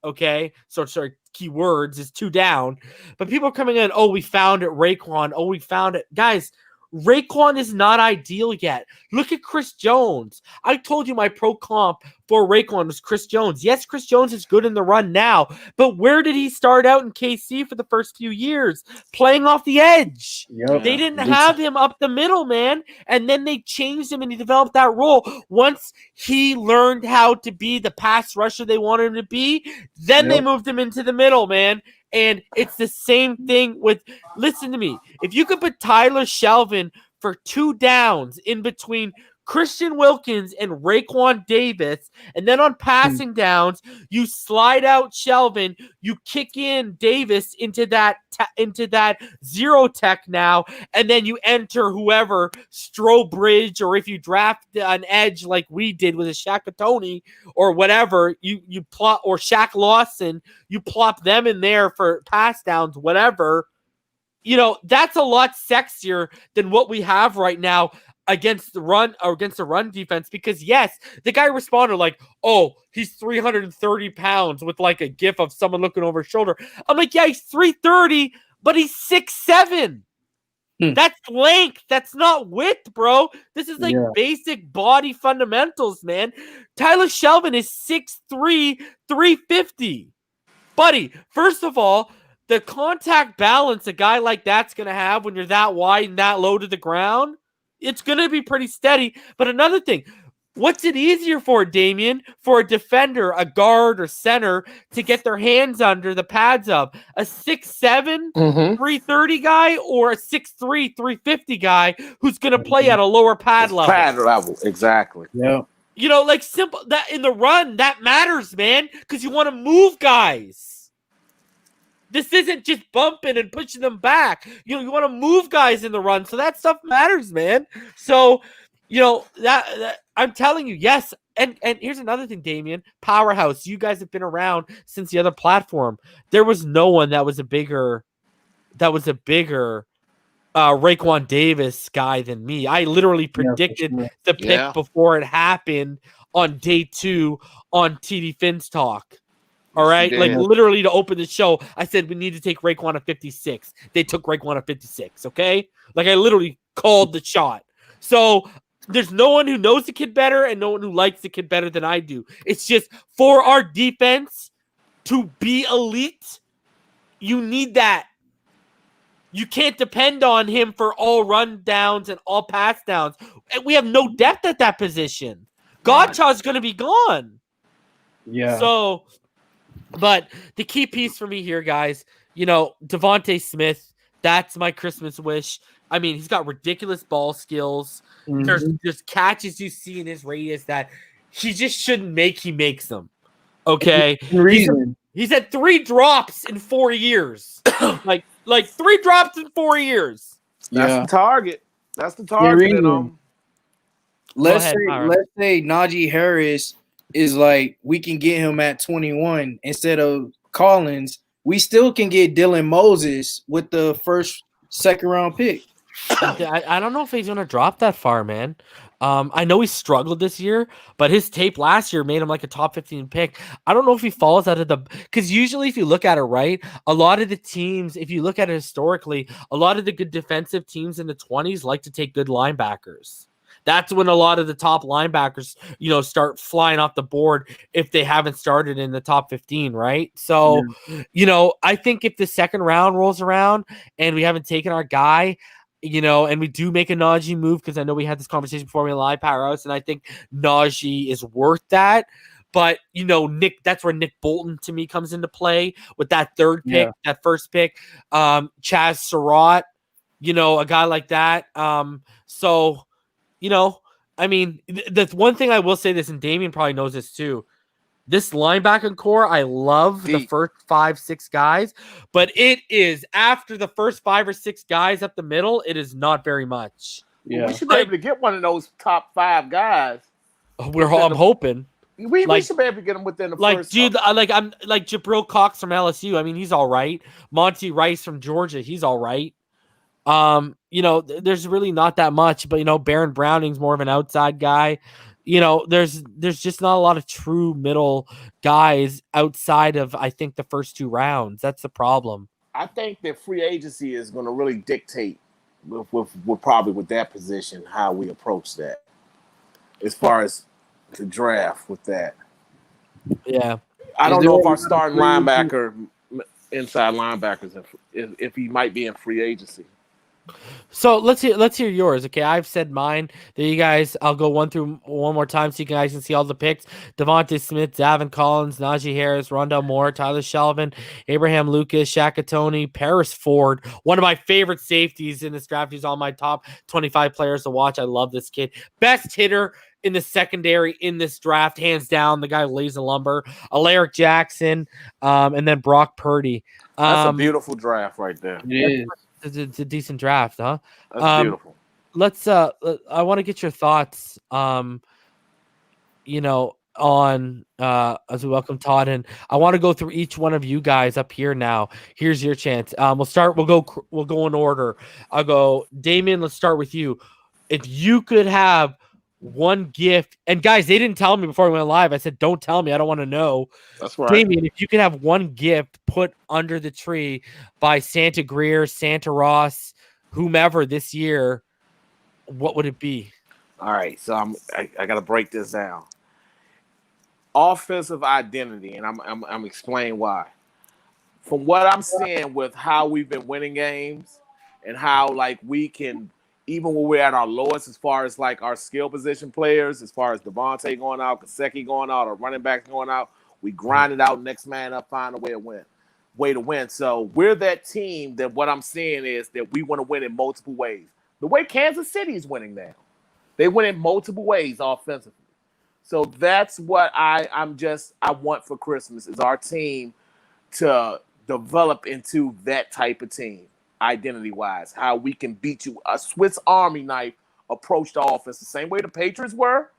Okay. So sorry, key words is 2 down. But people are coming in, oh, we found it, Raekwon. Oh, we found it. Guys, Raekwon is not ideal yet. Look at Chris Jones. I told you my pro comp for Raekwon was Chris Jones. Yes, Chris Jones is good in the run now, but where did he start out in KC for the first few years? Playing off the edge. Yep. They didn't have him up the middle, man, and then they changed him and he developed that role. Once he learned how to be the pass rusher they wanted him to be, then they moved him into the middle, man. And it's the same thing with, listen to me, if you could put Tyler Shelvin for 2 downs in between Christian Wilkins and Raekwon Davis, and then on passing downs, you slide out Shelvin, you kick in Davis into that zero tech now, and then you enter whoever, Strobridge, or if you draft an edge like we did with a Shakatoni or whatever, you plot, or Shaq Lawson, you plop them in there for pass downs, whatever. You know, that's a lot sexier than what we have right now against the run or against the run defense, because yes, the guy responded like, oh, he's 330 pounds with like a gif of someone looking over his shoulder. I'm like, yeah, he's 330, but he's 6'7". That's length. That's not width, bro. This is like basic body fundamentals, man. Tyler Shelvin is 6'3", 350. Buddy, first of all, the contact balance a guy like that's going to have when you're that wide and that low to the ground, it's going to be pretty steady. But another thing, what's it easier for, Damian, for a defender, a guard, or center to get their hands under the pads of? A 6'7", 330 guy, or a 6'3", 350 guy who's going to play at a lower pad level? Pad level, exactly. Yeah. You know, like simple, that in the run, that matters, man, because you want to move guys. This isn't just bumping and pushing them back. You know, you want to move guys in the run, so that stuff matters, man. So, you know, that I'm telling you, yes. And here's another thing, Damian. Powerhouse, you guys have been around since the other platform. There was no one that was a bigger Raekwon Davis guy than me. I literally predicted the pick before it happened on day 2 on TD Finn's Talk. All right, like literally to open the show, I said we need to take Raekwon at 56. They took Raekwon at 56. Okay, like I literally called the shot. So there's no one who knows the kid better and no one who likes the kid better than I do. It's just for our defense to be elite, you need that. You can't depend on him for all run downs and all pass downs. And we have no depth at that position. Godchaw's going to be gone. Yeah. So. But the key piece for me here, guys, you know, Devonta Smith, that's my Christmas wish. I mean, he's got ridiculous ball skills. There's catches you see in his radius that he just shouldn't make. He makes them. Okay. He's had 3 drops in 4 years. like 3 drops in 4 years. That's the target. That's the target. Let's say Najee Harris is like, we can get him at 21 instead of Collins. We still can get Dylan Moses with the second round pick. I don't know if he's gonna drop that far, man. I know he struggled this year, but his tape last year made him like a top 15 pick. I don't know if he falls out of because usually if you look at it right, a lot of the teams, if you look at it historically, a lot of the good defensive teams in the 20s like to take good linebackers. That's when a lot of the top linebackers, you know, start flying off the board if they haven't started in the top 15, right? So, you know, I think if the second round rolls around and we haven't taken our guy, you know, and we do make a Najee move, because I know we had this conversation before we live Powerhouse, and I think Najee is worth that. But, you know, that's where Nick Bolton to me comes into play with that third pick, that first pick. Chaz Surratt, you know, a guy like that. So, you know, I mean, the one thing I will say this, and Damian probably knows this too, this linebacking core, I love the first 5-6 guys, but it is after the first 5 or 6 guys up the middle, it is not very much. Yeah, we should be able to get one of those top 5 guys. I'm hoping. We should be able to get them within the first. Dude, I'm like Jabril Cox from LSU. I mean, he's all right. Monty Rice from Georgia, he's all right. You know, there's really not that much, but you know, Baron Browning's more of an outside guy. You know, there's just not a lot of true middle guys outside of, I think, the first 2 rounds. That's the problem. I think that free agency is going to really dictate with probably with that position, how we approach that as far as the draft with that. Yeah. I Is don't there know if a our lot of starting free agents? linebacker, inside linebackers, if he might be in free agency. So let's hear yours. Okay, I've said mine. There, you guys. I'll go one more time so you guys can see all the picks. Devonta Smith, Davin Collins, Najee Harris, Rondell Moore, Tyler Shelvin, Abraham Lucas, Shaka Toney, Paris Ford. One of my favorite safeties in this draft. He's on my top 25 players to watch. I love this kid. Best hitter in the secondary in this draft, hands down. The guy lays the lumber. Alaric Jackson, and then Brock Purdy. That's a beautiful draft right there. It is. It's a decent draft, huh? That's beautiful. Let's I want to get your thoughts on as we welcome Todd, and I want to go through each one of you guys up here now. Here's your chance. We'll go in order. I'll go Damien, let's start with you. If you could have one gift, and guys, they didn't tell me before we went live. I said, don't tell me, I don't want to know. That's right. Damien, if you could have one gift put under the tree by Santa Greer, Santa Ross, whomever this year, what would it be? All right, so I got to break this down. Offensive identity, and I'm explaining why. From what I'm seeing with how we've been winning games and how like we can, even when we're at our lowest as far as like our skill position players, as far as Devontae going out, Kaseki going out, or running backs going out, we grind it out, next man up, find a way to win. So we're that team that what I'm saying is that we want to win in multiple ways. The way Kansas City is winning now. They win in multiple ways offensively. So that's what I want for Christmas is our team to develop into that type of team, identity-wise, how we can beat you. A Swiss Army knife approach the offense the same way the Patriots were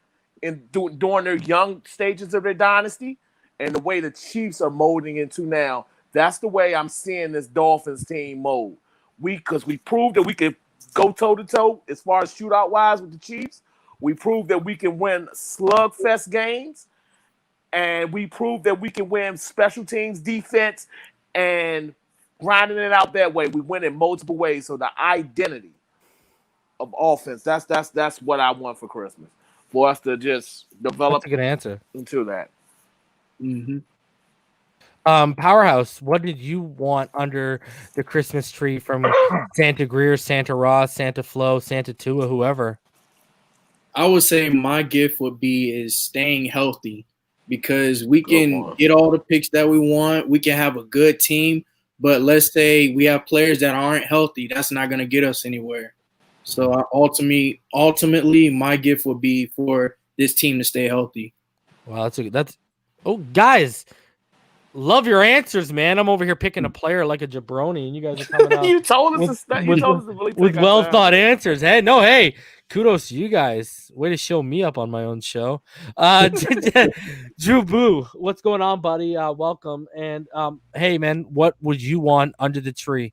during their young stages of their dynasty, and the way the Chiefs are molding into now. That's the way I'm seeing this Dolphins team mold. Because we proved that we could go toe-to-toe as far as shootout-wise with the Chiefs. We proved that we can win slugfest games, and we proved that we can win special teams defense and grinding it out that way. We win in multiple ways. So the identity of offense, that's what I want for Christmas, for us to just develop. That's a good answer into that. Mm-hmm. Powerhouse, what did you want under the Christmas tree from Santa Greer, Santa Ross, Santa Flo, Santa Tua, whoever? I would say my gift would be is staying healthy, because we can get all the picks that we want. We can have a good team, but let's say we have players that aren't healthy. That's not going to get us anywhere. So ultimately, my gift would be for this team to stay healthy. Wow, guys, love your answers, man. I'm over here picking a player like a jabroni, and you guys are coming out. You told us to really with well thought answers. Hey, kudos to you guys. Way to show me up on my own show. Drew Boo, what's going on, buddy? Welcome. And hey, man, what would you want under the tree?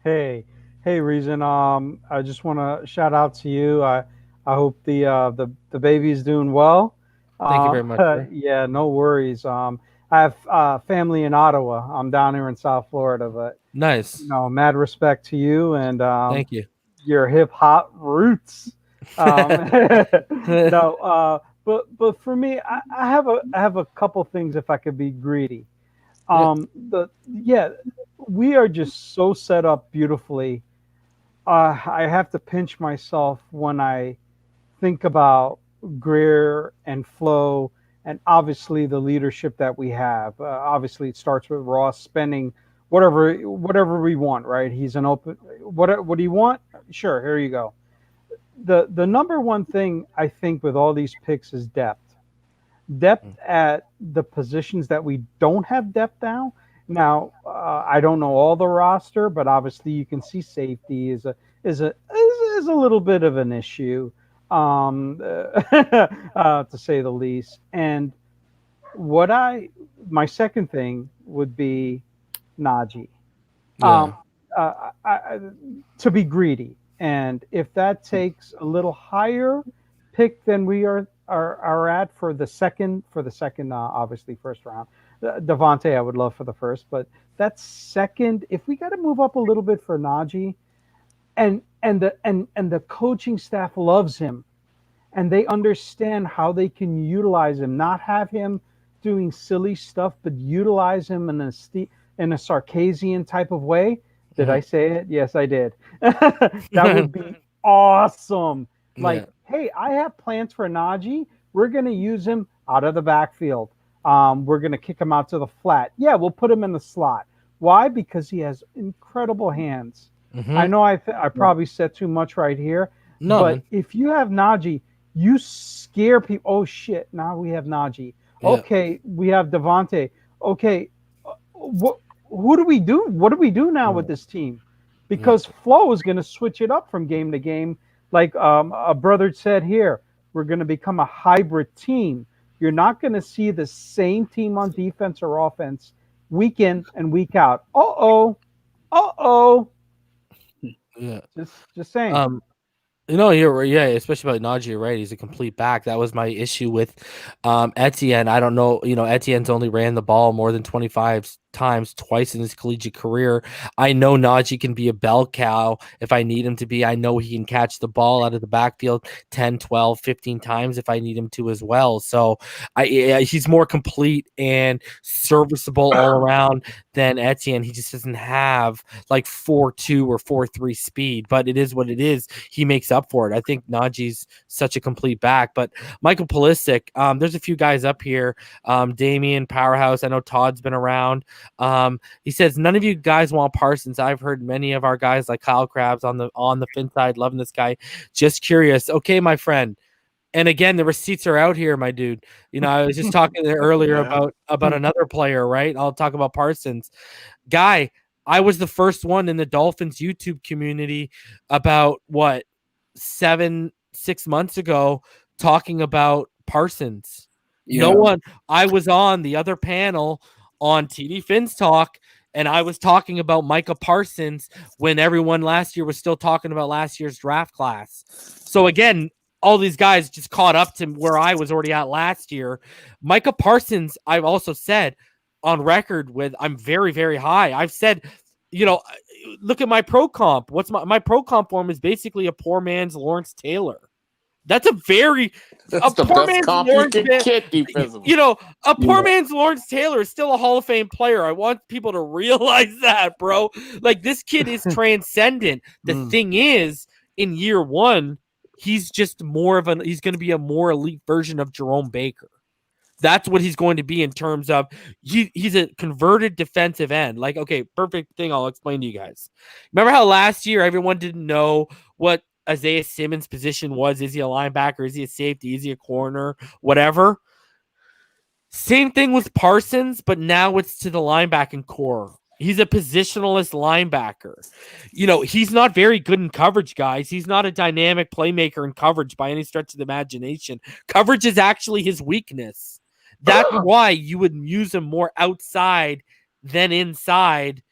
Hey, Reason. I just want to shout out to you. I hope the baby's doing well. Thank you very much. Yeah, no worries. I have family in Ottawa. I'm down here in South Florida, but nice. Mad respect to you, and thank you. Your hip hop roots. But for me, I have a couple things if I could be greedy. We are just so set up beautifully. I have to pinch myself when I think about Greer and Flo, and obviously the leadership that we have. Obviously, it starts with Ross spending whatever we want, right? He's an open. What do you want? Sure, here you go. The number one thing I think with all these picks is depth. Depth at the positions that we don't have depth now. Now, I don't know all the roster, but obviously you can see safety is a little bit of an issue, to say the least. And my second thing would be Najee, to be greedy, and if that takes a little higher pick than we are at for the second, obviously first round. Devontae, I would love for the first, but that's second. If we got to move up a little bit for Najee, and the coaching staff loves him, and they understand how they can utilize him, not have him doing silly stuff, but utilize him in a Sarkisian type of way. Did I say it? Yes, I did. That would be awesome. Like, hey, I have plans for Najee. We're going to use him out of the backfield. We're going to kick him out to the flat. Yeah, we'll put him in the slot. Why? Because he has incredible hands. I know I probably said too much right here. No, but if you have Najee, you scare people. Oh, shit, now we have Najee. Yeah. Okay, we have Devonta. Okay, who do we do? What do we do now with this team? Because Flo is going to switch it up from game to game. Like a brother said here, we're going to become a hybrid team. You're not going to see the same team on defense or offense week in and week out. Yeah, just saying. Especially about Najee, right? He's a complete back. That was my issue with Etienne. I don't know, Etienne's only ran the ball more than 25 times twice in his collegiate career. I know Najee can be a bell cow if I need him to be. I know he can catch the ball out of the backfield 10, 12, 15 times if I need him to as well. So he's more complete and serviceable all around than Etienne. He just doesn't have like 4.2 or 4.3 speed, but it is what it is. He makes up for it. I think Najee's such a complete back. But Michael Pulisic, there's a few guys up here. Damian, Powerhouse. I know Todd's been around. He says none of you guys want Parsons. I've heard many of our guys like Kyle Krabs on the fin side loving this guy. Just curious. Okay, my friend. And again, the receipts are out here, my dude. I was just talking earlier about another player, right? I'll talk about Parsons. Guy, I was the first one in the Dolphins YouTube community about 6 months ago talking about Parsons. Yeah. No one. I was on the other panel on TD Finns Talk, and I was talking about Micah Parsons when everyone last year was still talking about last year's draft class. So again, all these guys just caught up to where I was already at last year. Micah Parsons, I've also said on record with I'm very, very high. I've said, look at my pro comp. What's my pro comp form is basically a poor man's Lawrence Taylor. That's the best comp you can get defensively. A poor man's Lawrence Taylor is still a Hall of Fame player. I want people to realize that, bro. Like, this kid is transcendent. The thing is, in year one, he's just he's going to be a more elite version of Jerome Baker. That's what he's going to be in terms of he's a converted defensive end. Like, okay, perfect thing I'll explain to you guys. Remember how last year everyone didn't know what Isaiah Simmons' position was? Is he a linebacker? Is he a safety? Is he a corner? Whatever. Same thing with Parsons, but now it's to the linebacking core. He's a positionalist linebacker. He's not very good in coverage, guys. He's not a dynamic playmaker in coverage by any stretch of the imagination. Coverage is actually his weakness. That's why you would use him more outside than inside.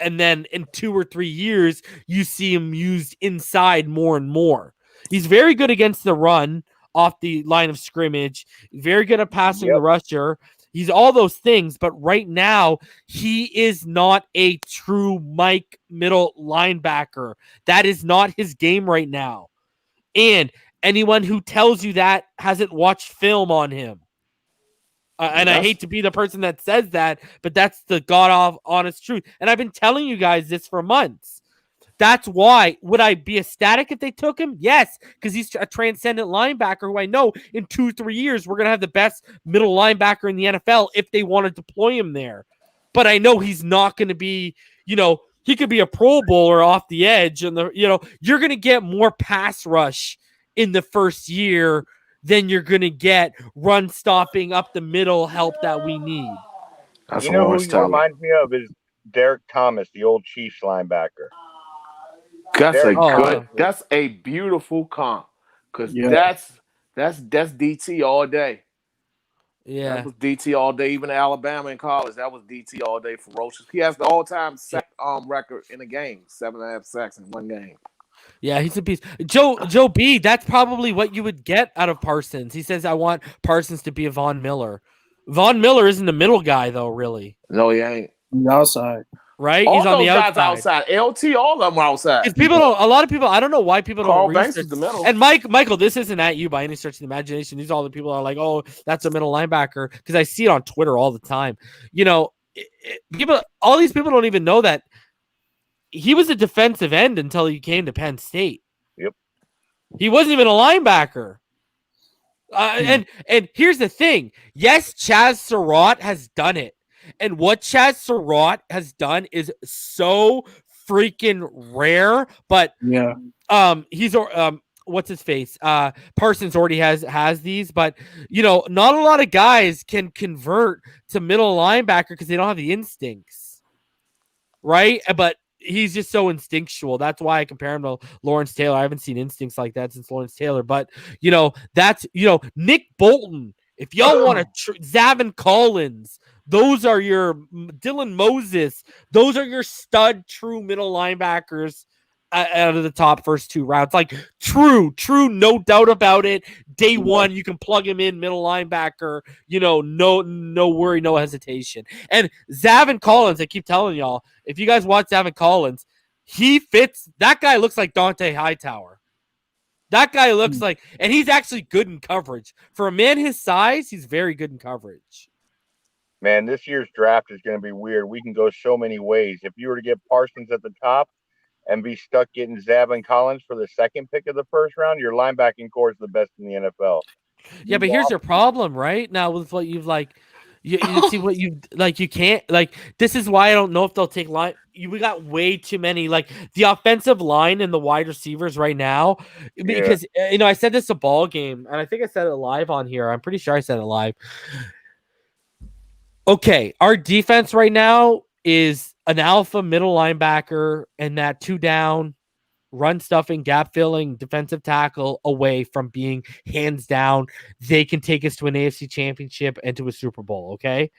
And then in 2 or 3 years, you see him used inside more and more. He's very good against the run off the line of scrimmage. Very good at passing the rusher. He's all those things, but right now, he is not a true Mike middle linebacker. That is not his game right now. And anyone who tells you that hasn't watched film on him. And I hate to be the person that says that, but that's the honest truth. And I've been telling you guys this for months. That's why. Would I be ecstatic if they took him? Yes, because he's a transcendent linebacker who I know in 2-3 years we're going to have the best middle linebacker in the NFL if they want to deploy him there. But I know he's not going to be, he could be a Pro Bowler off the edge. And, you're going to get more pass rush in the first year than you're going to get run stopping up the middle help that we need. That's who he reminds me of is Derek Thomas, the old Chiefs linebacker. That's a beautiful comp because that's DT all day. Yeah, that was DT all day. Even at Alabama in college, that was DT all day. Ferocious. He has the all-time sack record in a game, 7.5 sacks in one game. Yeah, he's a beast. Joe B, that's probably what you would get out of Parsons. He says, I want Parsons to be a Von Miller. Von Miller isn't a middle guy, though, really. No, he ain't. On the outside. right? All He's on those the guys outside. outside. LT, all of them are outside. Because a lot of people, I don't know why people Carl don't Banks research. is the middle. And Michael, this isn't at you by any stretch of the imagination. These are all the people that are like, oh, that's a middle linebacker. Because I see it on Twitter all the time. You know, all these people don't even know that he was a defensive end until he came to Penn State. Yep. He wasn't even a linebacker. And here's the thing. Yes, Chaz Surratt has done it. And what Chaz Surratt has done is so freaking rare. But Yeah. He's what's his face? Parsons already has these, but you know, not a lot of guys can convert to middle linebacker because they don't have the instincts, right? But he's just so instinctual. That's why I compare him to Lawrence Taylor. I haven't seen instincts like that since Lawrence Taylor, but you know, that's, you know, Nick Bolton. If y'all want to, Xavien Collins, those are your Dylan Moses. Those are your stud true middle linebackers out of the top first 2 rounds. Like true, no doubt about it. Day one, you can plug him in, middle linebacker. You know, no worry, no hesitation. And Xavien Collins, I keep telling y'all, if you guys watch Xavien Collins, he fits. That guy looks like Dante Hightower. That guy looks like, and he's actually good in coverage. For a man his size, he's very good in coverage. Man, this year's draft is going to be weird. We can go so many ways. If you were to get Parsons at the top and be stuck getting Xavien Collins for the second pick of the first round, your linebacking core is the best in the NFL. Yeah, but here's your problem, right? Now with what you've like, you see what you like. You can't like. This is why I don't know if they'll take line. We got way too many. Like the offensive line and the wide receivers right now, because you know I said this a ball game, and I think I said it live on here. I'm pretty sure I said it live. Okay, our defense right now is an alpha middle linebacker and that 2 down, run stuffing, gap filling, defensive tackle away from being hands down. They can take us to an AFC championship and to a Super Bowl. Okay.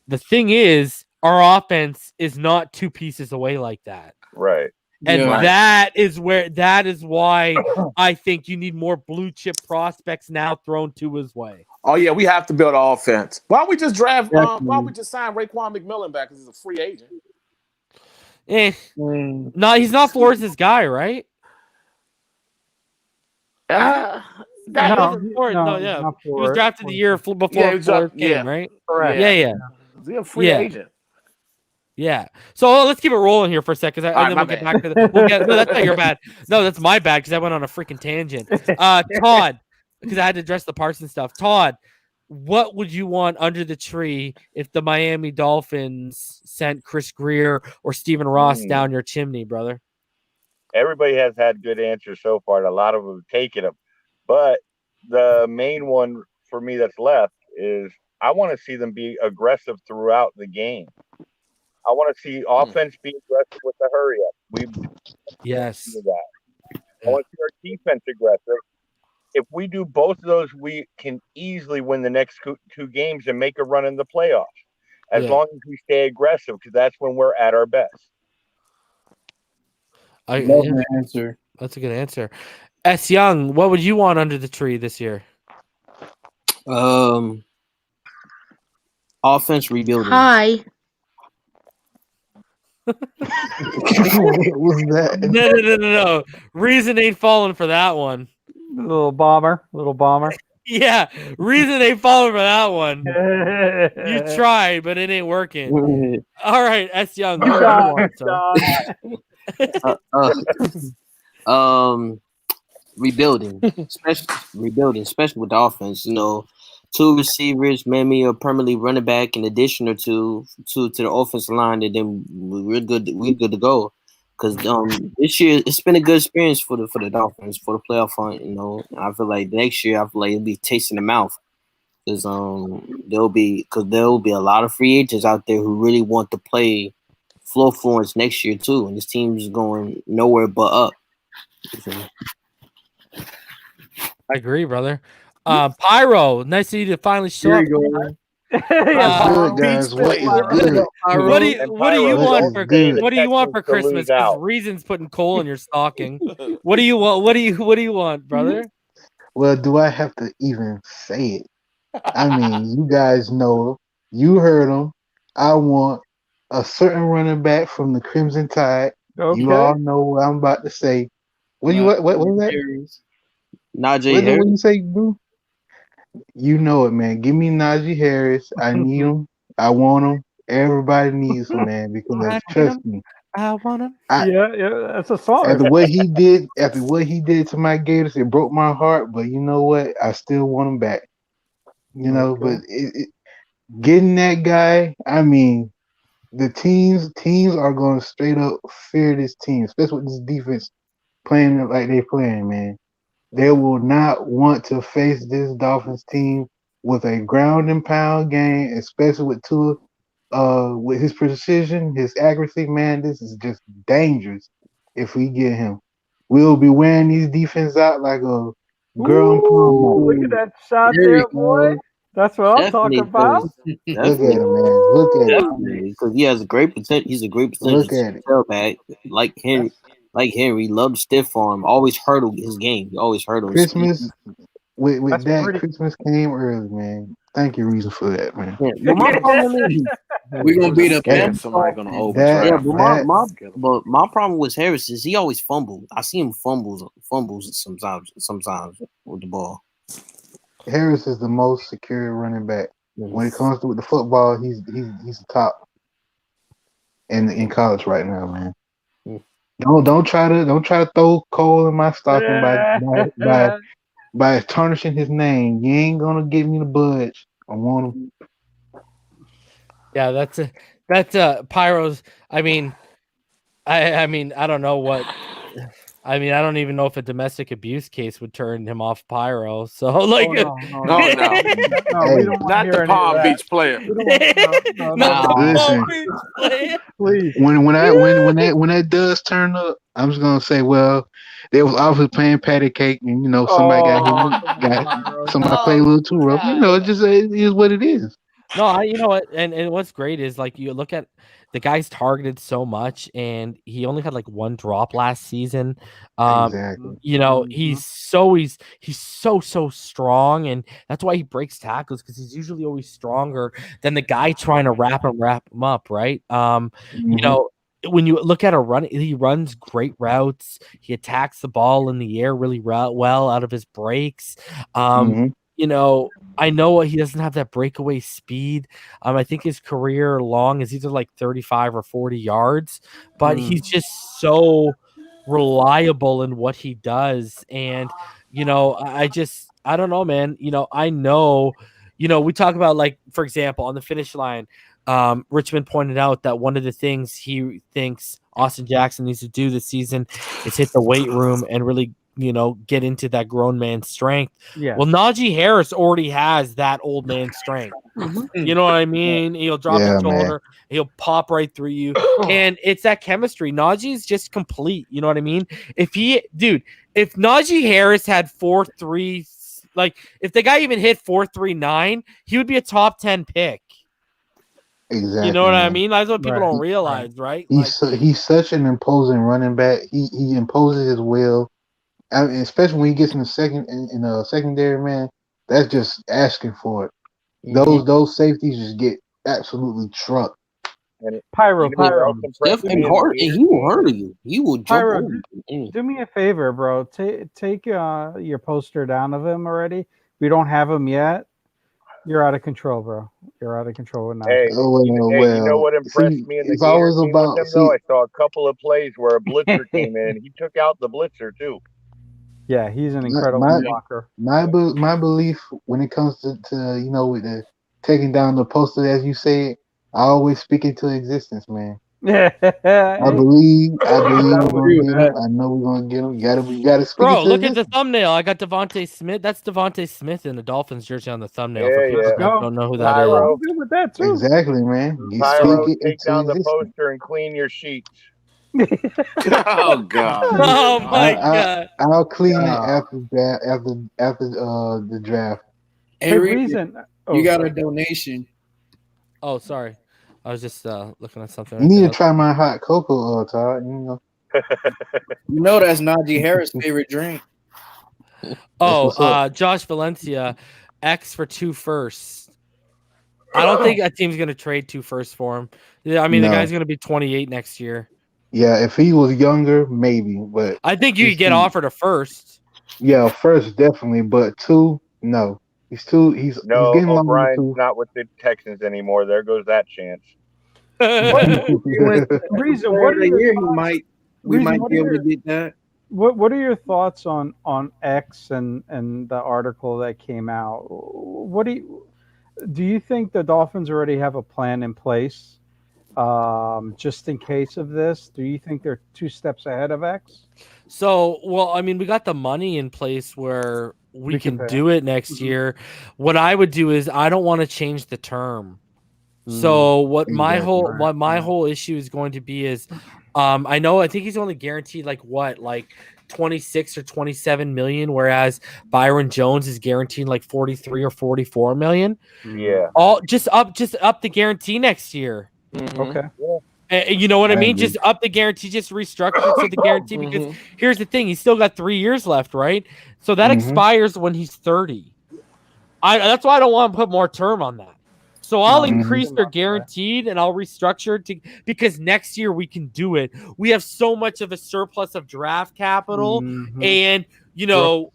The thing is, our offense is not 2 pieces away like that. Right. And that is why I think you need more blue chip prospects now thrown to his way. Oh yeah, we have to build an offense. Why don't we just draft? Why don't we just sign Raekwon McMillan back because he's a free agent? No, he's not Flores' guy, right? No, he was drafted the year before Flores came, right? Correct. Yeah. He's a free agent. Yeah. So let's keep it rolling here for a second, and then we'll get back to the. No, that's not your bad. No, that's my bad because I went on a freaking tangent. Todd, because I had to address the Parsons stuff. Todd, what would you want under the tree if the Miami Dolphins sent Chris Greer or Stephen Ross down your chimney, brother? Everybody has had good answers so far, and a lot of them have taken them. But the main one for me that's left is I want to see them be aggressive throughout the game. I want to see offense be aggressive with the hurry up. Yes. I want to see our defense aggressive. If we do both of those, we can easily win the next 2 games and make a run in the playoffs. As long as we stay aggressive, because that's when we're at our best. Love that answer. That's a good answer. S. Young, what would you want under the tree this year? Offense rebuilding. Hi. What was that? No. Reason ain't falling for that one. Little bomber. Yeah, reason ain't falling for that one. You tried, but it ain't working. All right, S. Young. What do you want, Rebuilding, especially with the offense. You know, 2 receivers, maybe a permanently running back, in addition or two to the offensive line, and then we're good. We're good to go. Because this year it's been a good experience for the Dolphins for the playoff hunt. You know, I feel like next year it'll be tasting the mouth. Because there'll be a lot of free agents out there who really want to play Flo Florence next year too, and this team's going nowhere but up. I agree, brother. Pyro, nice to see you to finally show up. Good, guys. What is good? What do you want for good. What do you want for Christmas? Because Reason's putting coal in your stocking. What do you want? What do you want, brother? Well, do I have to even say it? I mean, you guys know. You heard them. I want a certain running back from the Crimson Tide. Okay. You all know what I'm about to say. What you what was that? Najee What Harris. you say, boo? You know it, man. Give me Najee Harris. I need him. I want him. Everybody needs him, man. Because trust me, I want him. Yeah, that's a song. after what he did to my Gators, it broke my heart. But you know what? I still want him back. You know, but getting that guy, I mean, the teams are going to straight up fear this team, especially with this defense playing like they playing, man. They will not want to face this Dolphins team with a ground and pound game, especially with Tua, with his precision, his accuracy. Man, this is just dangerous. If we get him, we'll be wearing these defense out like a girl in prom Ooh, night. look at that shot There there, you boy. go. That's what I'm Definitely, talking about. Look at him, man. Look at it. Because he has a great potential. He's a great potential Look at it. tailback. Like Henry, loved stiff arm. Always hurdle his game. He always hurdles. Christmas with That's that pretty- Christmas came early, man. Thank you, Reason, for that, man. Yeah, but my problem is We're gonna beat up Scared him. somebody gonna That- overdraft. yeah, but that- my problem with Harris is he always fumbles. I see him fumbles sometimes with the ball. Harris is the most secure running back. When it comes to with the football, he's the top in college right now, man. Don't try to throw coal in my stocking by tarnishing his name. You ain't gonna get me to budge. I want him. Yeah, that's Pyro's. I mean, I don't know what. I mean, I don't even know if a domestic abuse case would turn him off Pyro. So, like, no. No, We don't not the Palm Beach player. No, Listen. please. When that does turn up, I'm just gonna say, well, they was obviously playing patty cake, and somebody somebody played a little too rough. It is what it is. No, you know what, and what's great is like you look at the guy's targeted so much, and he only had like one drop last season. Exactly. He's so strong, and that's why he breaks tackles because he's usually always stronger than the guy trying to wrap him up, right? When you look at a run, he runs great routes. He attacks the ball in the air really well out of his breaks. I know he doesn't have that breakaway speed. I think his career long is either like 35 or 40 yards, but he's just so reliable in what he does. And, I don't know, man. I know, we talk about, like, for example, on the finish line, Richmond pointed out that one of the things he thinks Austin Jackson needs to do this season is hit the weight room and really get into that grown man strength. Yeah. Well, Najee Harris already has that old man strength. You know what I mean? He'll drop his shoulder, he'll pop right through you, and it's that chemistry. Najee's just complete. You know what I mean? If Najee Harris had 4.3, like if the guy even hit 4.39, he would be a top 10 pick. Exactly. You know what I mean? That's what people don't realize, right? He's such an imposing running back. He imposes his will. I mean, especially when he gets in the secondary, man, that's just asking for it. Those safeties just get absolutely trucked. Pyro. Definitely hard, and he will hurt you. He will jump Pyro, over. do me a favor, bro. Take your poster down of him already. We don't have him yet. You're out of control, bro. You're out of control now. Hey, you know what impressed me in the game with him, though? I saw a couple of plays where a blitzer came in. He took out the blitzer, too. Yeah, he's an incredible blocker. My belief when it comes to with the taking down the poster, as you say, I always speak into existence, man. I believe we're gonna get him. I know we're gonna get him. You gotta speak. Bro, look at the thumbnail. I got Devonta Smith. That's Devonta Smith in the Dolphins jersey on the thumbnail. For people that don't know who that is. I'm good with that too. Exactly, man. Pyro, take down the poster and clean your sheets. Oh God! Oh my God! I'll clean it after the draft. Hey, Reason, you got a donation. Oh, sorry. I was just looking at something. You need to try my hot cocoa, Todd. You know that's Najee Harris' favorite drink. Oh, Josh Valencia, X for 2 firsts. I don't think a team's going to trade 2 firsts for him. Yeah, I mean, the No. guy's going to be 28 next year. Yeah, if he was younger, maybe. But I think you he's could get too- offered a first. Yeah, first definitely, but 2, no. He's No, getting long in the O'Brien's tooth. not with the Texans anymore. There goes that chance. Reason, what are a your year thoughts- we Reason, might what be are able to your- get that. What are your thoughts on X and the article that came out? What do you think the Dolphins already have a plan in place, just in case of this? Do you think they're 2 steps ahead of X? So, well, I mean, we got the money in place where we can can pay. do it next Mhm. year. What I would do is I don't want to change the term. So what my Exactly. whole issue is going to be is I think he's only guaranteed like 26 or 27 million, whereas Byron Jones is guaranteed like 43 or 44 million. Yeah. All just up the guarantee next year. Okay. You know what I I mean? agree. Just up the guarantee, just restructure it so the guarantee. Because here's the thing: he's still got 3 years left, right? So that Mhm. expires when he's 30. That's why I don't want to put more term on that. So I'll increase their guaranteed and I'll restructure it because next year we can do it. We have so much of a surplus of draft capital, and we're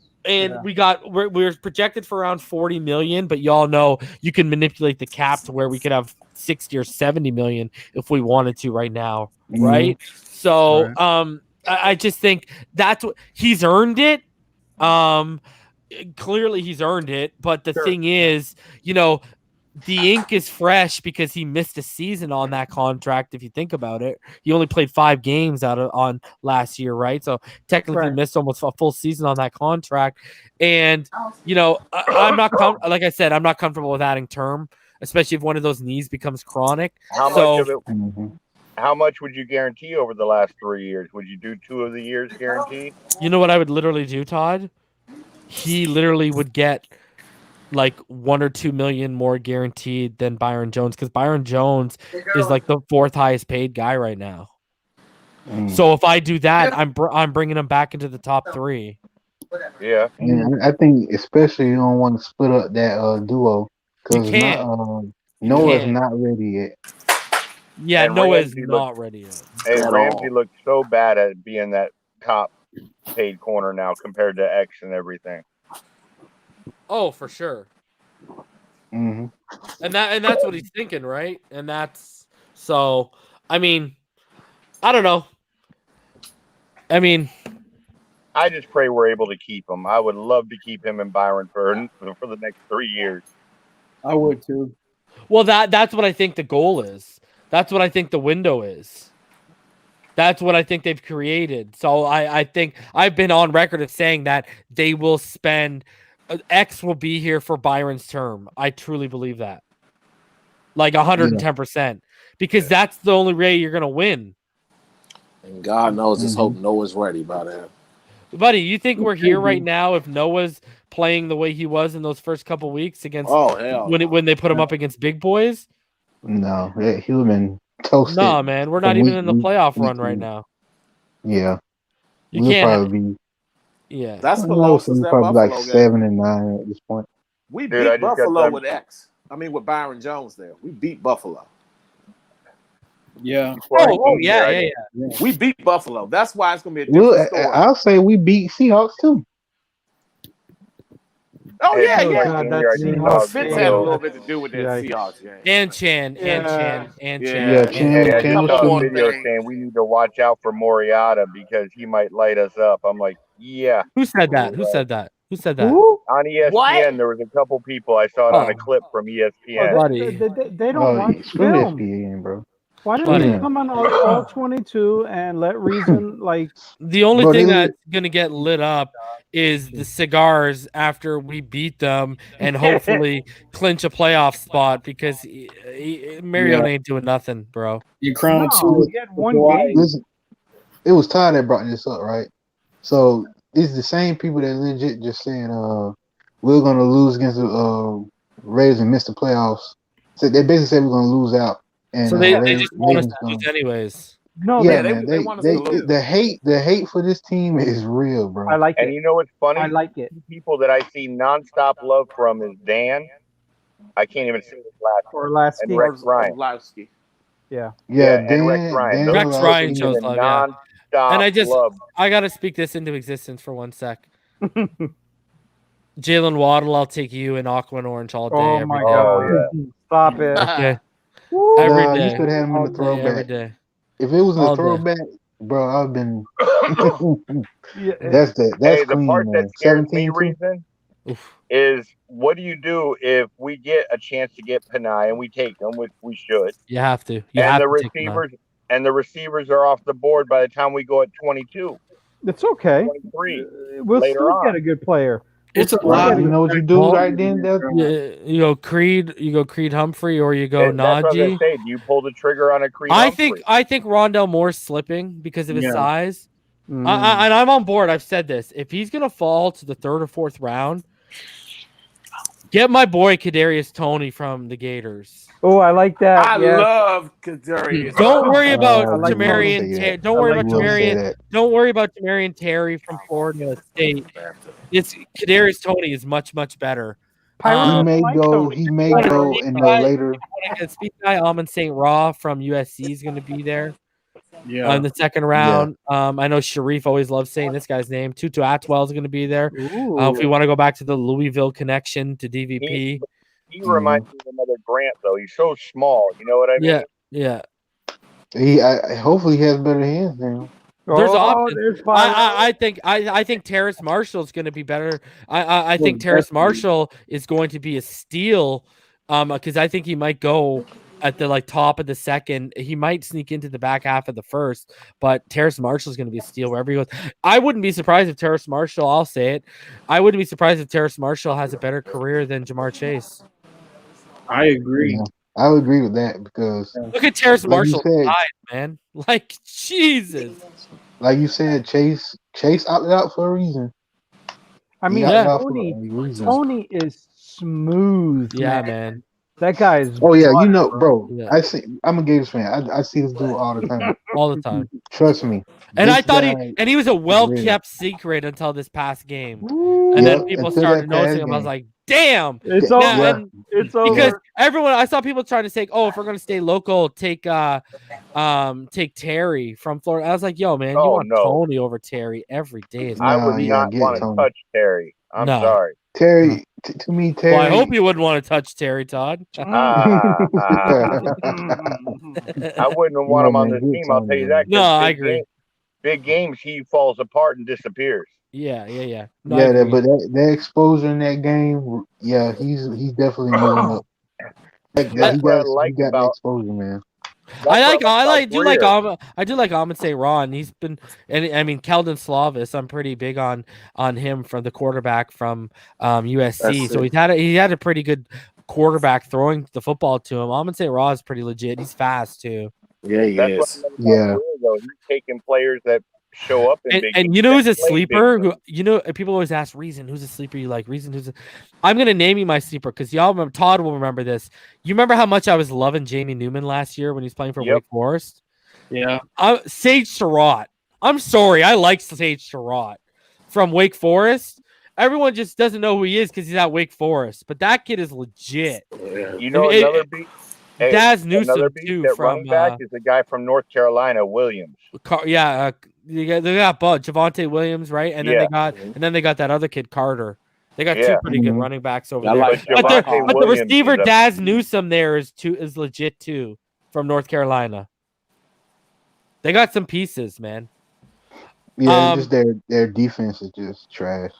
projected for around 40 million, but y'all know you can manipulate the cap to where we could have 60 or 70 million if we wanted to right now, right? So I just think that's what he's earned it. Clearly he's earned it, but the thing is, the ink is fresh because he missed a season on that contract. If you think about it, he only played 5 games on last year, right? So technically missed almost a full season on that contract. And I'm not like I said, I'm not comfortable with adding term, especially if one of those knees becomes chronic. How much would you guarantee over the last 3 years? Would you do 2 of the years guaranteed? You know what I would literally do, Todd? He literally would get like 1 or 2 million more guaranteed than Byron Jones, because Byron Jones is like the 4th highest paid guy right now. So if I do that, I'm bringing him back into the top 3. Yeah, and I think especially you don't want to split up that duo because Noah's not ready yet. Yeah, and Noah's Ramsey not ready yet. Hey, Ramsey looked so bad at being that top paid corner now compared to X and everything. Oh, for sure. Mm-hmm. And that's what he's thinking, right? And that's so. I mean, I don't know. I mean, I just pray we're able to keep him. I would love to keep him and Byron for the next 3 years. I would too. Well, that's what I think the goal is. That's what I think the window is. That's what I think they've created. So I think I've been on record of saying that they will spend. X will be here for Byron's term. I truly believe that. Like 110%. Because that's the only way you're going to win. And God knows, just hope Noah's ready by then. Buddy, you think we're here right now if Noah's playing the way he was in those first couple weeks against when they put him up against big boys? No, he would have been toasted. No, man. We're not even in the playoff run right now. Yeah. You can't probably be. Yeah. That's the losses that probably Buffalo like game. 7 and 9 at this point. We beat Buffalo with X. I mean, with Byron Jones there. We beat Buffalo. Yeah. Yeah. We beat Buffalo. That's why it's going to be a different story. I'll say we beat Seahawks too. Oh, yeah. God, that Seahawks Fitz game. had a little bit to do with that Yikes. Seahawks game. And Chan. I Come just saw on, a video man. saying we need to watch out for Moriata because he might light us up. I'm like, yeah. Who said that? Who said that? On ESPN, there was a couple people. I saw it on a clip from ESPN. They don't want screw film. ESPN, bro. Why don't they come on all 22 and let Reason like? The only thing that's gonna get lit up is the cigars after we beat them and hopefully clinch a playoff spot because Mariota ain't doing nothing, bro. You crown he had one game. Listen, it was Todd that brought this up, right? So it's the same people that legit just saying we're gonna lose against the Raiders and miss the playoffs. So they basically said we're gonna lose out. And, so they just want us to lose anyways. No, yeah, man, they want us to lose. the hate for this team is real, bro. I like it. And you know what's funny? I like it. People that I see nonstop love from is Dan. I can't even say his last name. Orlowski. And Rex Ryan. Orlowski. Yeah. Yeah, and Rex Ryan. Those Rex two Ryan give shows me love, yeah. nonstop And love. I gotta speak this into existence for 1 sec. Jalen Waddle, I'll take you in aqua and orange all day. Oh every my day. God! Stop it. Okay. Woo. Every Nah, day. you could have him in All the day, every throwback. day. If it was in All the day. throwback, bro, I've been. Yeah, That's Hey, the clean, part man. that scares me, 17 too? Reason, Oof. is what do you do if we get a chance to get Panay and we take him, which we should, You have to. You and have the to take him out. receivers are off the board by the time we go at 22, it's okay. 23. We'll later still on. get a good player. It's a Right, lot. you know what you do Well, right then? You go Creed Humphrey, or you go That's what I was gonna Najee. say. Do you pull the trigger on a Creed I Humphrey? think Rondell Moore's slipping because of his Yeah. size. Mm. And I'm on board. I've said this. If he's gonna fall to the 3rd or 4th round, get my boy Kadarius Toney from the Gators. Oh, I like that. I yes. love Kadarius. Don't worry about I like Tamarian. that. Yeah. Don't worry I about like Will say Tamarian. that. Don't worry about Tamarian Terry from Florida State. It's Kadarius Toney is much better. He Pirates may like go. Tony. He may What a go speed in the guy. later. Speed guy Amon St. Raw from USC is going to be there Yeah. in the 2nd round. I know Sharif always loves saying this guy's name. Tutu Atwell is going to be there. If we want to go back to the Louisville connection to DVP. He reminds me of another Grant, though. He's so small. You know what I mean? Yeah. Hopefully he has better hands now. There's Oh, options. there's Pirates. I think Terrace Marshall is going to be better. I think Terrace Marshall is going to be a steal, because I think he might go at the top of the 2nd. He might sneak into the back half of the 1st, but Terrace Marshall is going to be a steal wherever he goes. I wouldn't be surprised if Terrace Marshall. I'll say it. I wouldn't be surprised if Terrace Marshall has a better career than Jamar Chase. I agree. Yeah, I would agree with that because, Look at Terrace Like you Marshall said- side, man. Like Jesus. like you said, Chase opted out for a reason. I mean, He opted out for Tony. a reason. Tony is smooth. Yeah, man. man. That guy is. Oh yeah, you know, bro. Yeah. I'm a Gators fan. I see this dude all the time. All the time. Trust me. And This I thought guy- he was a well-kept secret until this past game. Woo. And then Yep, people until started that past noticing him. I was game. like, damn. It's Now- over. and- It's over. because everyone, I saw people trying to say, "Oh, if we're gonna stay local, take Terry from Florida." I was like, "Yo, man, you Oh, want no. Tony over Terry every day?" Is I Nah, would yeah, not get want to Tony. touch Terry. I'm No. sorry. Terry, to me, Terry. well, I hope you wouldn't want to touch Terry, Todd. I wouldn't want No, him on man, this good team. I'll tell you that. 'cause No, I big agree. big games, he falls apart and disappears. Yeah. No, I Yeah, agree. but that exposure in that game, yeah, he's definitely moving up. He That's what I got like the about. exposure, man. That's what I do like Greer. I do like Amon St. Ron. He's been, and I mean Keldon Slavis. I'm pretty big on him from the quarterback from USC. That's So it. he had a pretty good quarterback throwing the football to him. Amon St. Ron is pretty legit. He's fast too. Yeah, he That's is. what I love about Yeah. Greer, though. He's taking players that show up in big And games you know who's a that play big sleeper? games. People always ask Reason, who's a sleeper you like? Reason, I'm gonna name you my sleeper because y'all remember. Todd will remember this. You remember how much I was loving Jamie Newman last year when he was playing for Yep. Wake Forest? Yeah. Sage Surratt. I'm sorry, I like Sage Surratt from Wake Forest. Everyone just doesn't know who he is because he's at Wake Forest, but that kid is legit. Yeah. You know It- another beat. Hey, Daz another Newsome beat too that from running back is the guy from North Carolina, Williams. they got Bud Javonte Williams, right? And then Yeah. they got that other kid Carter. They got two Yeah. pretty good Mhm. running backs over I there. like But But Javonte the Williams receiver is a- Daz Newsome there is legit too from North Carolina. They got some pieces, man. Yeah, it's just their defense is just trash.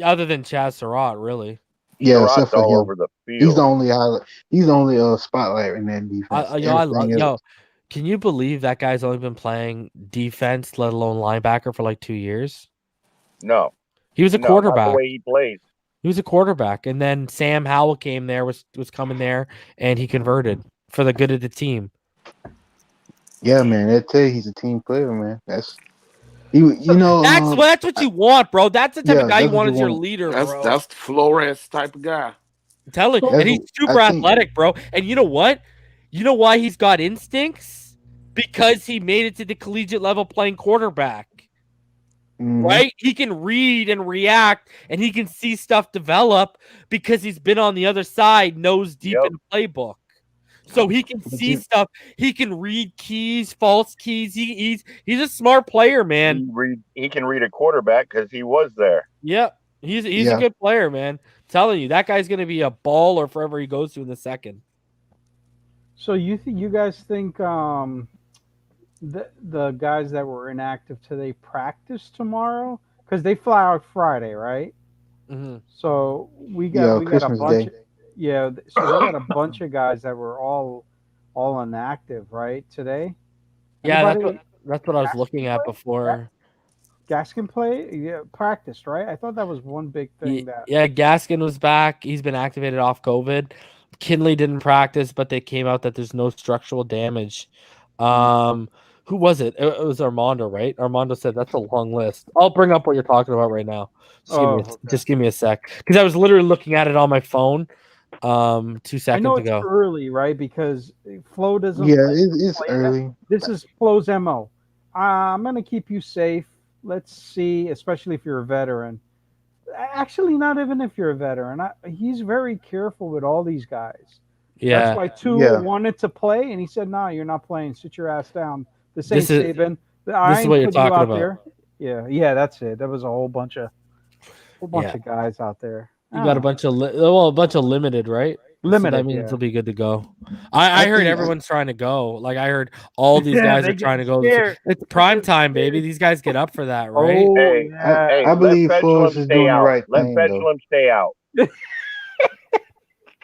Other than Chaz Surratt, really. Yeah, Surratt's except for all him. over the field. He's the only highlight. He's the only spotlight in that defense. I love Everything else- Can you believe that guy's only been playing defense, let alone linebacker, for like 2 years? No, He was a no, not quarterback. the way he plays. He was a quarterback, and then Sam Howell came there, was coming there, and he converted for the good of the team. Yeah, man. That tell you he's a team player, man. That's you know. That's what you want, bro. That's the type yeah, of guy you that's what want you as your want. leader, That's bro. that's the Flores type of guy. I'm telling you, That's and he's what- super I think- athletic, bro. And you know what? You know why he's got instincts? Because he made it to the collegiate level playing quarterback. right? He can read and react, and he can see stuff develop because he's been on the other side, nose deep in the playbook. So he can see stuff. He can read keys, false keys. He's a smart player, man. He can read a quarterback because he was there. Yep. He's a good player, man. I'm telling you, that guy's going to be a baller forever he goes to in the second. So you guys think the guys that were inactive today practice tomorrow? Because they fly out Friday, right? Mm-hmm. So we got a Christmas bunch. Day. So we got a bunch of guys that were all inactive, right? Today. Yeah, that's what I was looking at before. Gaskin practiced, right? I thought that was one big thing. Yeah, Gaskin was back. He's been activated off COVID. Kinley didn't practice, but they came out that there's no structural damage. Who was it? It was Armando, right? Armando said that's a long list. I'll bring up what you're talking about right now. Just give me a sec, because I was literally looking at it on my phone 2 seconds ago. I know it's early, right? Because Flo doesn't. Yeah, it's early. This is Flo's MO. I'm gonna keep you safe. Let's see, especially if you're a veteran. Actually, not even if you're a veteran. He's very careful with all these guys. Yeah. That's why Tua wanted to play, and he said, "No, you're not playing. Sit your ass down." This ain't Saban. This is what you're talking about. There. Yeah, that's it. There was a whole bunch of guys out there. You got a bunch of limited, right? Limited. So that means it'll be good to go. I heard everyone's trying to go. Like, I heard all these guys are trying to go. It's prime time, baby. These guys get up for that, right? I believe Flores is doing the right thing. Let Fetchlam stay out.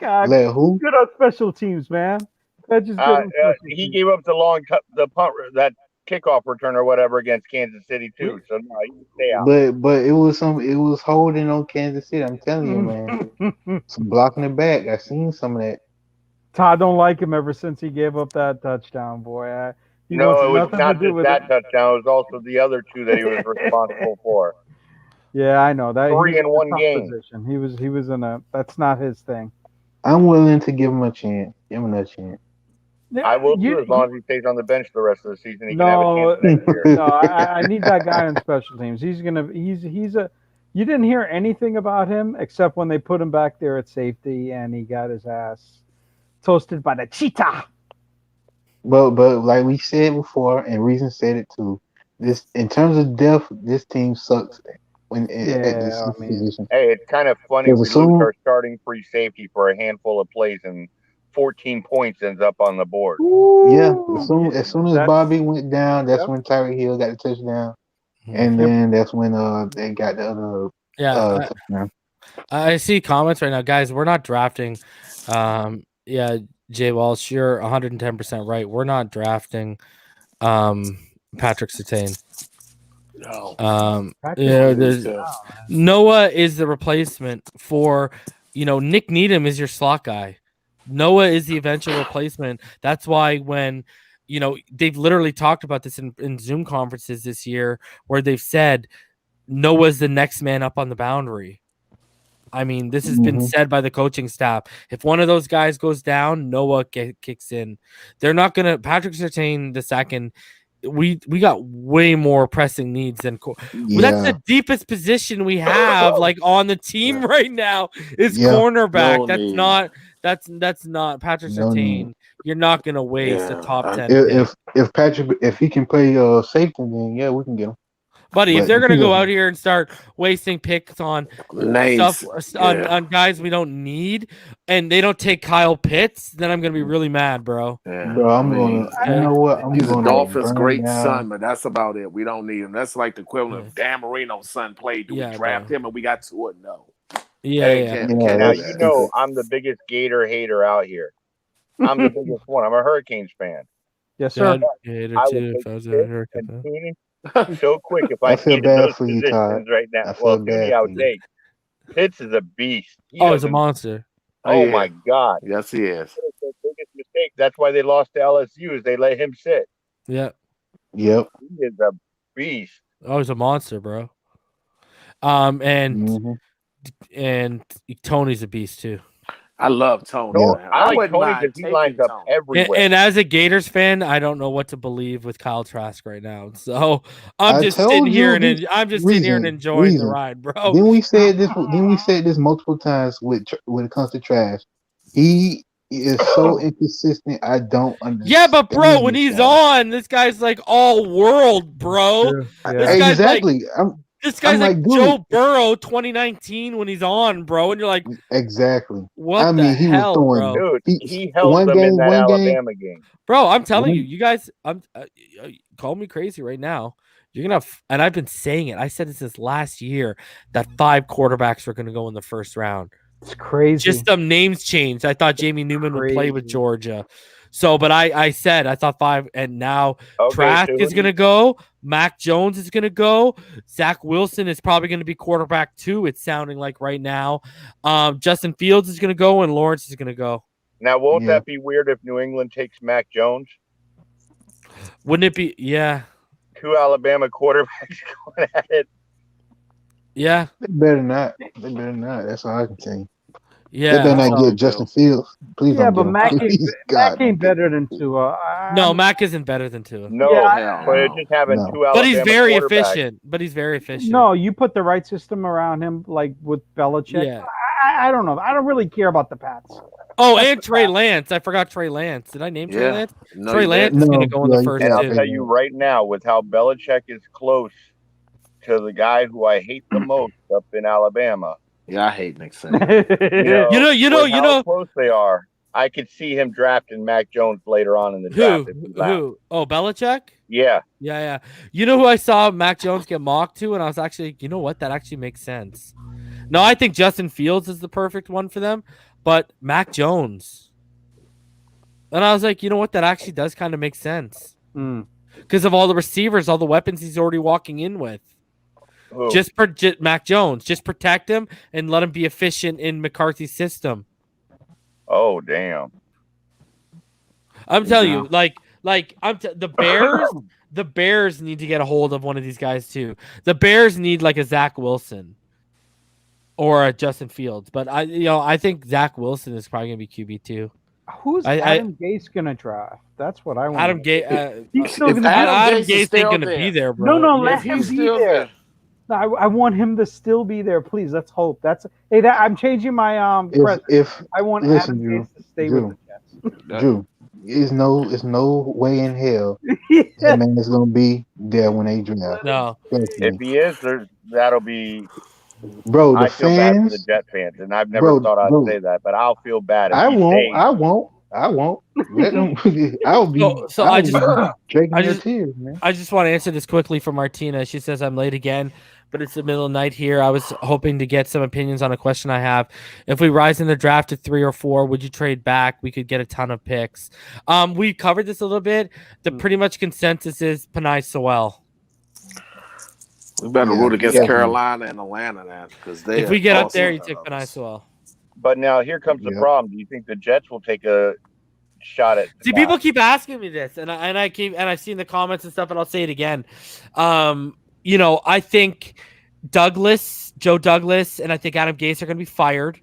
God, let who? Good on special teams, man. He gave up the punt, that kickoff return or whatever against Kansas City too. So no, you can stay out. But it was holding on Kansas City. I'm telling you, man. Some blocking it back. I seen some of that. Todd don't like him ever since he gave up that touchdown, boy. It was not just that touchdown. It was also the other two that he was responsible for. Yeah, I know that. 3 in one game. Position. He was in a. That's not his thing. I'm willing to give him a chance. Give him that chance. I will too, as long as he stays on the bench the rest of the season. He can have a chance next year. No, I need that guy on special teams. He's a. You didn't hear anything about him except when they put him back there at safety and he got his ass toasted by the cheetah. But like we said before, and Reason said it too. This, in terms of depth, this team sucks. At this position. Hey, it's kind of funny we lose our starting free safety for a handful of plays and 14 points ends up on the board. Yeah, as soon as Bobby went down, that's when Tyreek Hill got the touchdown, and then that's when they got the other touchdown. I see comments right now, guys. We're not drafting. Jay Walsh, you're 110% right. We're not drafting Patrick Surtain. No. Noah is the replacement for, Nick Needham is your slot guy. Noah is the eventual replacement. That's why when, they've literally talked about this in Zoom conferences this year where they've said Noah's the next man up on the boundary. I mean, this has been said by the coaching staff. If one of those guys goes down, Noah kicks in. They're not going to – Patrick Surtain the second – we got way more pressing needs than that's the deepest position we have on the team right now is cornerback. That's not Patrick Surtain. You're not gonna waste a top 10. If he can play safety, then we can get him. Buddy, if they're gonna go out here and start wasting picks on stuff on guys we don't need, and they don't take Kyle Pitts, then I'm gonna be really mad, bro. Yeah. Bro, I'm gonna. You know what? He's a Dolphins' great son, but that's about it. We don't need him. That's like the equivalent of Dan Marino's son played. Do we draft him and we got Tua? No. Now I'm the biggest Gator hater out here. I'm the biggest one. I'm a Hurricanes fan. Yes, sir. Hater too. If I was a Hurricane fan. So quick if I feel bad for you, Todd. Right now. I would take. Pitts is a beast. He's a monster. Oh my God. Yes, he is. The biggest mistake. That's why they lost to LSU is they let him sit. Yep. He is a beast. Oh, he's a monster, bro. And Tony's a beast too. I love Tony. Yeah. Man. I like wouldn't Tony mind because he taking lines up Tony. everywhere. And as a Gators fan, I don't know what to believe with Kyle Trask right now. So I'm I just told sitting here you and I'm just sitting here and enjoying the reason. ride, bro. Then we said this. Then we said this multiple times when it comes to trash. He is so inconsistent. I don't understand. Yeah, but bro, when this he's guy. on, this guy's like all world, bro. Yeah. This guy's like Exactly. this guy's I'm like like, dude. Joe Burrow 2019 when he's on, bro, and you're like, Exactly. what I the mean, he was hell, throwing. bro? Dude, he held them in that Alabama game. Bro, I'm telling One- you guys, call me crazy right now. You're gonna, and I've been saying it. I said it since last year that 5 quarterbacks were gonna go in the first round. It's crazy. Just some names changed. I thought Jamie Newman would play with Crazy. Georgia. So, but I said I thought 5, and now Okay, Trask so is gonna go. Mac Jones is gonna go. Zach Wilson is probably gonna be quarterback 2. It's sounding like right now. Justin Fields is gonna go, and Lawrence is gonna go. Now, won't Yeah. that be weird if New England takes Mac Jones? Wouldn't it be? Yeah, 2 Alabama quarterbacks going at it. yeah, They better not. They better not. That's all I can say. yeah. They better not Oh, get Justin Fields. Please yeah, don't but get him. Mac ain't, Please, Mac God. ain't better than Tua. No, Mac isn't better than Tua. No, Yeah, but it's just having No. 2 Alabama But he's very quarterbacks. efficient. No, you put the right system around him, like with Belichick. Yeah. I don't know. I don't really care about the Pats. Oh, and Trey Lance. I forgot Trey Lance. Did I name Trey Yeah. Lance? No, Trey you Lance didn't. is going No, to go in yeah, the you first And I'll did. two. tell you right now, with how Belichick is close to the guy who I hate the most up in Alabama, Yeah, I hate Nick Saban. with how close they are, I could see him drafting Mac Jones later on in the draft. if he lasts. Who? Oh, Belichick? Yeah. Yeah. You know who I saw Mac Jones get mocked to? And I was actually, you know what? That actually makes sense. No, I think Justin Fields is the perfect one for them, but Mac Jones. And I was like, you know what? That actually does kind of make sense. Because of all the receivers, all the weapons he's already walking in with. Who? Just Mac Jones. Just protect him and let him be efficient in McCarthy's system. Oh, damn. I'm telling you, the Bears, the Bears need to get a hold of one of these guys too. The Bears need like a Zach Wilson or a Justin Fields, but I think Zach Wilson is probably gonna be QB2. Who's Adam Gase gonna draft? That's what I want. Adam Gase, He's still If gonna Adam Adam Gase is Gase still ain't gonna there. be there, bro. No, let If him he's be still there. there. No, I want him to still be there. Please, let's hope. I'm changing my present. If I want listen, Adam Drew, Gase to stay Drew. with the Jets. Drew, it's no way in hell that man is gonna be there when they draft. No. If he is, that'll be. Bro, the I feel bad for the fans. Jet fans, and I've never thought I'd bro. say that, but I'll feel bad. If I he won't. stays. I won't. Let them. I'll be. So I'll I be just- drinking I your just- tears, man. I just want to answer this quickly for Martina. She says I'm late again, but it's the middle of the night here. I was hoping to get some opinions on a question I have. If we rise in the draft to 3 or 4, would you trade back? We could get a ton of picks. We covered this a little bit. The pretty much consensus is Penei Sewell. We better Yeah, root against definitely. Carolina and Atlanta now because they. If we get up also there, you have take Penei us. Sewell. But now here comes the Yep. problem. Do you think the Jets will take a shot at? See, people keep asking me this, and I've seen the comments and stuff, and I'll say it again. I think Joe Douglas, and I think Adam Gase are going to be fired.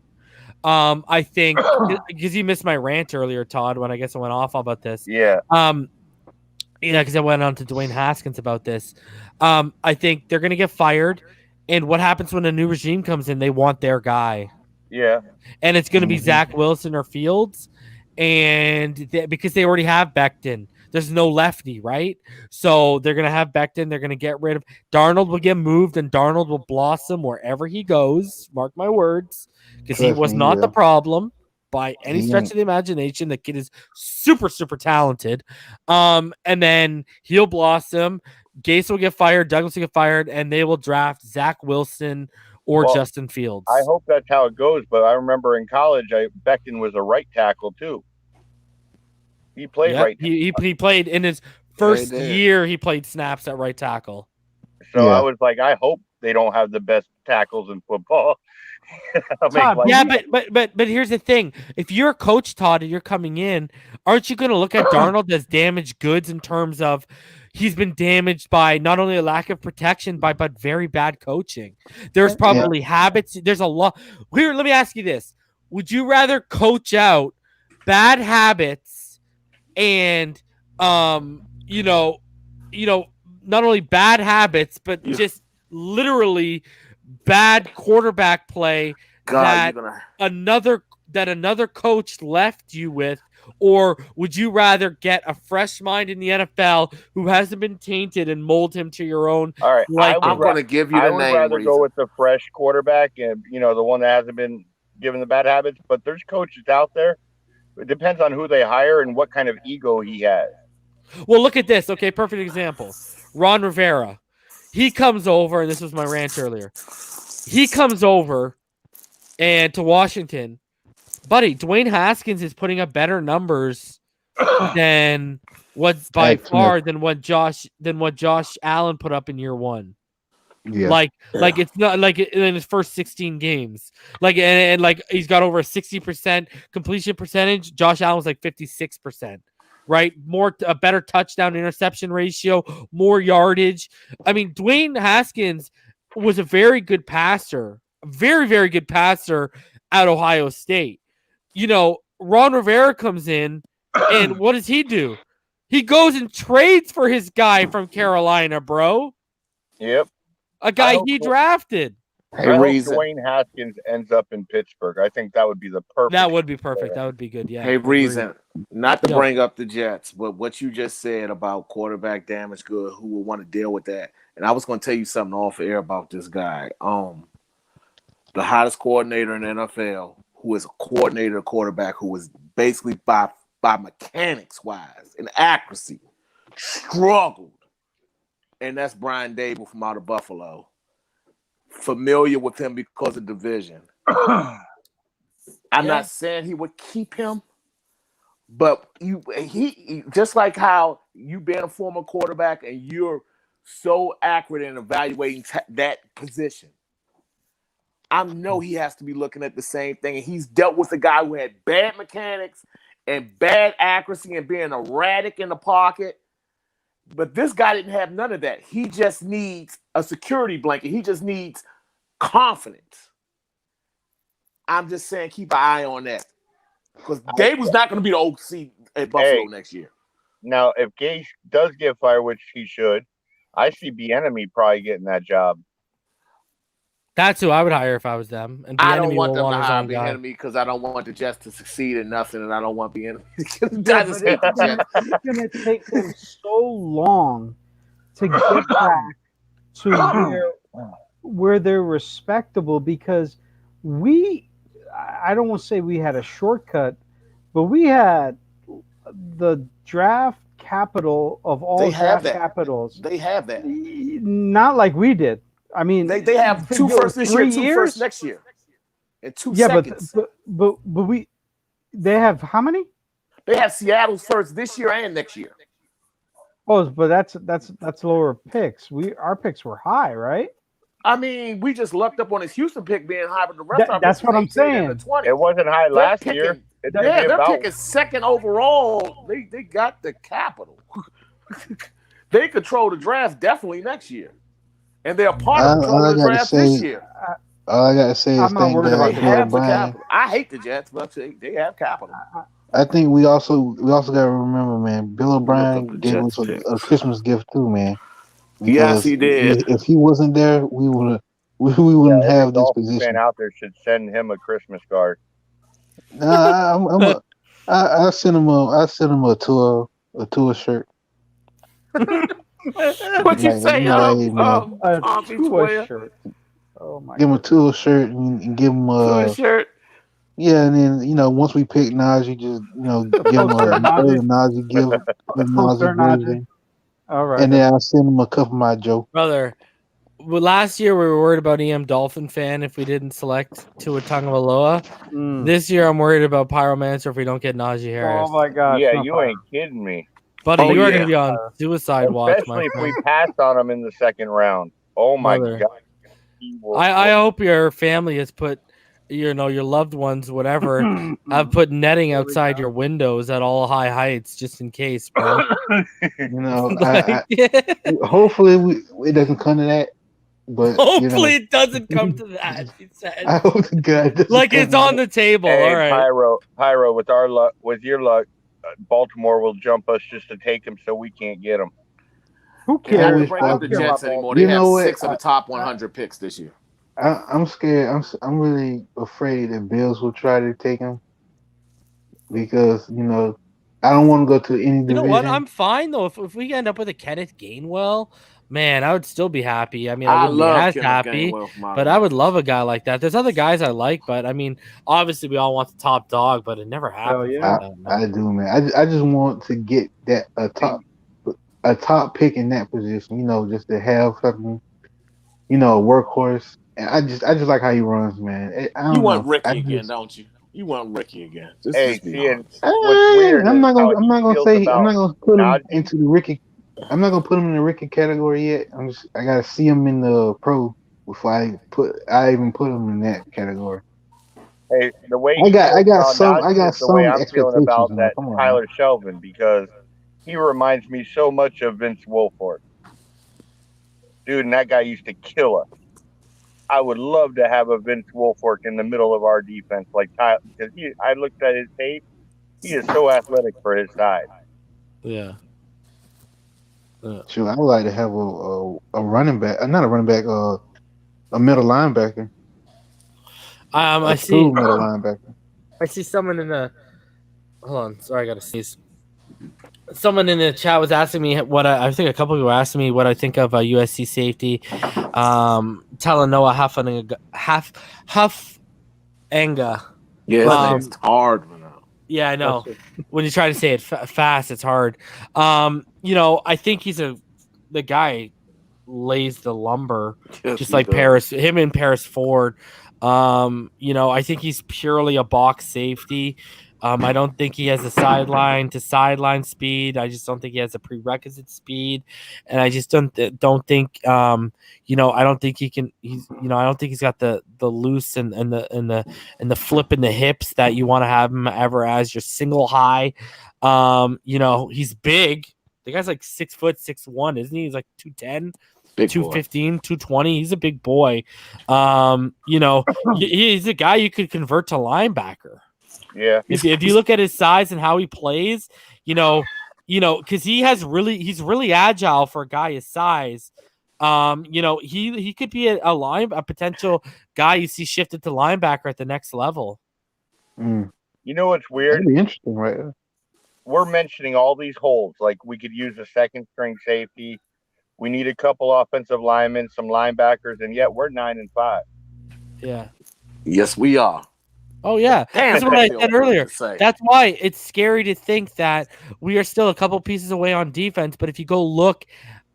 I think because you missed my rant earlier, Todd, when I guess I went off about this. Yeah. Because I went on to Dwayne Haskins about this. I think they're going to get fired, and what happens when a new regime comes in? They want their guy. Yeah. And it's going to be Zach Wilson or Fields, and because they already have Becton, there's no lefty, right? So they're going to have Becton. They're going to get rid of Darnold. Will get moved, and Darnold will blossom wherever he goes. Mark my words, because he Trust was me, not yeah. the problem by any He stretch ain't. of the imagination. The kid is super, super talented. And then he'll blossom. Gase will get fired. Douglas will get fired, and they will draft Zach Wilson or Well, Justin Fields. I hope that's how it goes. But I remember in college, Becton was a right tackle too. He played Yep, right. he played in his first did. year. He played snaps at right tackle. So Yeah. I was like, I hope they don't have the best tackles in football. I'll make Todd, life- Yeah, but here's the thing: if you're a coach, Todd, and you're coming in, aren't you going to look at Darnold as damaged goods in terms of he's been damaged by not only a lack of protection, but very bad coaching? There's probably habits. There's a lot. Here, let me ask you this: would you rather coach out bad habits and not only bad habits but just literally bad quarterback play that another coach left you with, or would you rather get a fresh mind in the NFL who hasn't been tainted and mold him to your own? All right, I'm going to give you the name. I would rather go with the fresh quarterback and the one that hasn't been given the bad habits. But there's coaches out there. It depends on who they hire and what kind of ego he has. Well, look at this. Okay, perfect example. Ron Rivera. He comes over, and this was my rant earlier. He comes over and to Washington. Buddy, Dwayne Haskins is putting up better numbers than what Josh Allen put up in year one. Yeah. Like it's not like in his first 16 games. And he's got over a 60% completion percentage. Josh Allen was like 56%. Right? A better touchdown interception ratio, more yardage. I mean, Dwayne Haskins was a very good passer, a very, very good passer at Ohio State. Ron Rivera comes in, and what does he do? He goes and trades for his guy from Carolina, bro. Yep. A guy he drafted. I hope Dwayne Haskins ends up in Pittsburgh. I think that would be the perfect. That would be perfect. That would be good. Yeah. Hey, Reason, not to bring up the Jets, but what you just said about quarterback damage good, who will want to deal with that. And I was going to tell you something off air about this guy. The hottest coordinator in the NFL, who is a coordinator quarterback, who was basically by mechanics wise and accuracy struggled, and that's Brian Dable from out of Buffalo. Familiar with him because of division. I'm not saying he would keep him, but he just like how you being a former quarterback and you're so accurate in evaluating that position. I know he has to be looking at the same thing, and he's dealt with a guy who had bad mechanics and bad accuracy and being erratic in the pocket. But this guy didn't have none of that. He just needs a security blanket. He just needs confidence. I'm just saying keep an eye on that. Because Dave was not going to be the OC at Buffalo next year. Now, if Gase does get fired, which he should, I see Bieniemy probably getting that job. That's who I would hire if I was them. And I don't want them to hire Bieniemy because I don't want the Jets to succeed in nothing, and I don't want Bieniemy. I just hate the Jets. It's going to take them so long to get back to where they're respectable, because I don't want to say we had a shortcut, but we had the draft capital of all draft capitals. They have that. Not like we did. I mean, they have two firsts this year, 2 firsts next year, and 2 seconds. But they have how many? They have Seattle's first this year and next year. Oh, but that's lower picks. Our picks were high, right? I mean, we just lucked up on his Houston pick being high, but the rest of that's what I'm saying. It wasn't high last year. They're picking second overall. They got the capital. They control the draft definitely next year. And they're part of the draft this year. All I gotta say is thank God they have the capital. I hate the Jets, but they have capital. I think we also gotta remember, man, Bill O'Brien gave us a Christmas gift too, man. Yes, he did. If he wasn't there, we wouldn't have this position. Fan out there should send him a Christmas card. I sent him a tour shirt. What you say? A tour shirt. Oh my! Give him a tour shirt and give him a shirt. Yeah, and then once we pick Najee, just give him a Najee, give Najee version. All right. And then I'll send him a cup of my Joe. Brother, last year we were worried about EM Dolphin fan if we didn't select Tua Tagovailoa. This year I'm worried about Pyromancer if we don't get Najee Harris. Oh my gosh! Yeah, you ain't kidding me. Buddy, you are going to be on suicide watch, especially if we passed on him in the second round. Oh my God! I hope your family has put, your loved ones, whatever, have put netting outside your windows at all high heights just in case, bro. Hopefully it doesn't come to that. But Hopefully it doesn't come to that. He said, I hope to God it doesn't like come it's to on that. the table. Hey, All right. Pyro, with our luck, with your luck, Baltimore will jump us just to take him, so we can't get him. Who They're not cares? gonna bring I up don't the care about Jets Baltimore. anymore. You They have know what? 6 of the top 100 picks this year. I'm scared. I'm really afraid that Bills will try to take him because I don't want to go to any You know what? division. I'm fine though. If we end up with a Kenneth Gainwell, man, I would still be happy. I mean, I I wouldn't be love as Kenneth happy, Gainwell from out but of I would Memphis. love a guy like that. There's other guys I like, but I mean, obviously we all want the top dog, but it never happens. yeah. Like that, man. I do, man. I just want to get that a top pick in that position. Just to have something. A workhorse. And I just like how he runs, man. I You don't want know. Ricky again, don't you? You want Ricky again. Just Hey, be see, and honest. what's weird I'm is not how gonna. I'm he not gonna feels say. I'm about not gonna put him Najee. into the Ricky. I'm not gonna put him in the Ricky category yet. I gotta see him in the pro before I even put him in that category. Hey, the way I he got. I feels got about some. I Najee got is the way some I'm feeling expectations about on him. that Come on, man. Tyler Shelvin, because he reminds me so much of Vince Wilfork. Dude, and that guy used to kill us. I would love to have a Vince Wilfork in the middle of our defense, like Tyler, because I looked at his tape. He is so athletic for his size. Yeah. Sure, I would like to have a running back. Not a running back. A middle linebacker. I A see. true middle linebacker. I see someone in the. Hold on, sorry, I gotta sneeze. Someone in the chat was asking me what I think a couple of people were asking me what I think of a USC safety, Talanoa Hufanga. Yeah, his name's hard. Yeah, I know. When you try to say it fast, it's hard. I think he's the guy lays the lumber, Yes, just he like does. Paris. Him and Paris Ford. I think he's purely a box safety. I don't think he has a sideline to sideline speed. I just don't think he has a prerequisite speed, and I just don't think. I don't think he can. I don't think he's got the loose and the flip in the hips that you want to have him ever as your single high. He's big. The guy's like 6'6'1", isn't he? He's like 210. 215, 220. He's a big boy. He's a guy you could convert to linebacker. Yeah. If you look at his size and how he plays, because he's really agile for a guy his size. He could be a potential guy you see shifted to linebacker at the next level. Mm. You know what's weird? That'd be interesting, right? We're mentioning all these holes. Like, we could use a second string safety. We need a couple offensive linemen, some linebackers, and yet we're 9-5. Yeah. Yes, we are. Oh yeah, Damn, that's what I said earlier. say. That's why it's scary to think that we are still a couple pieces away on defense. But if you go look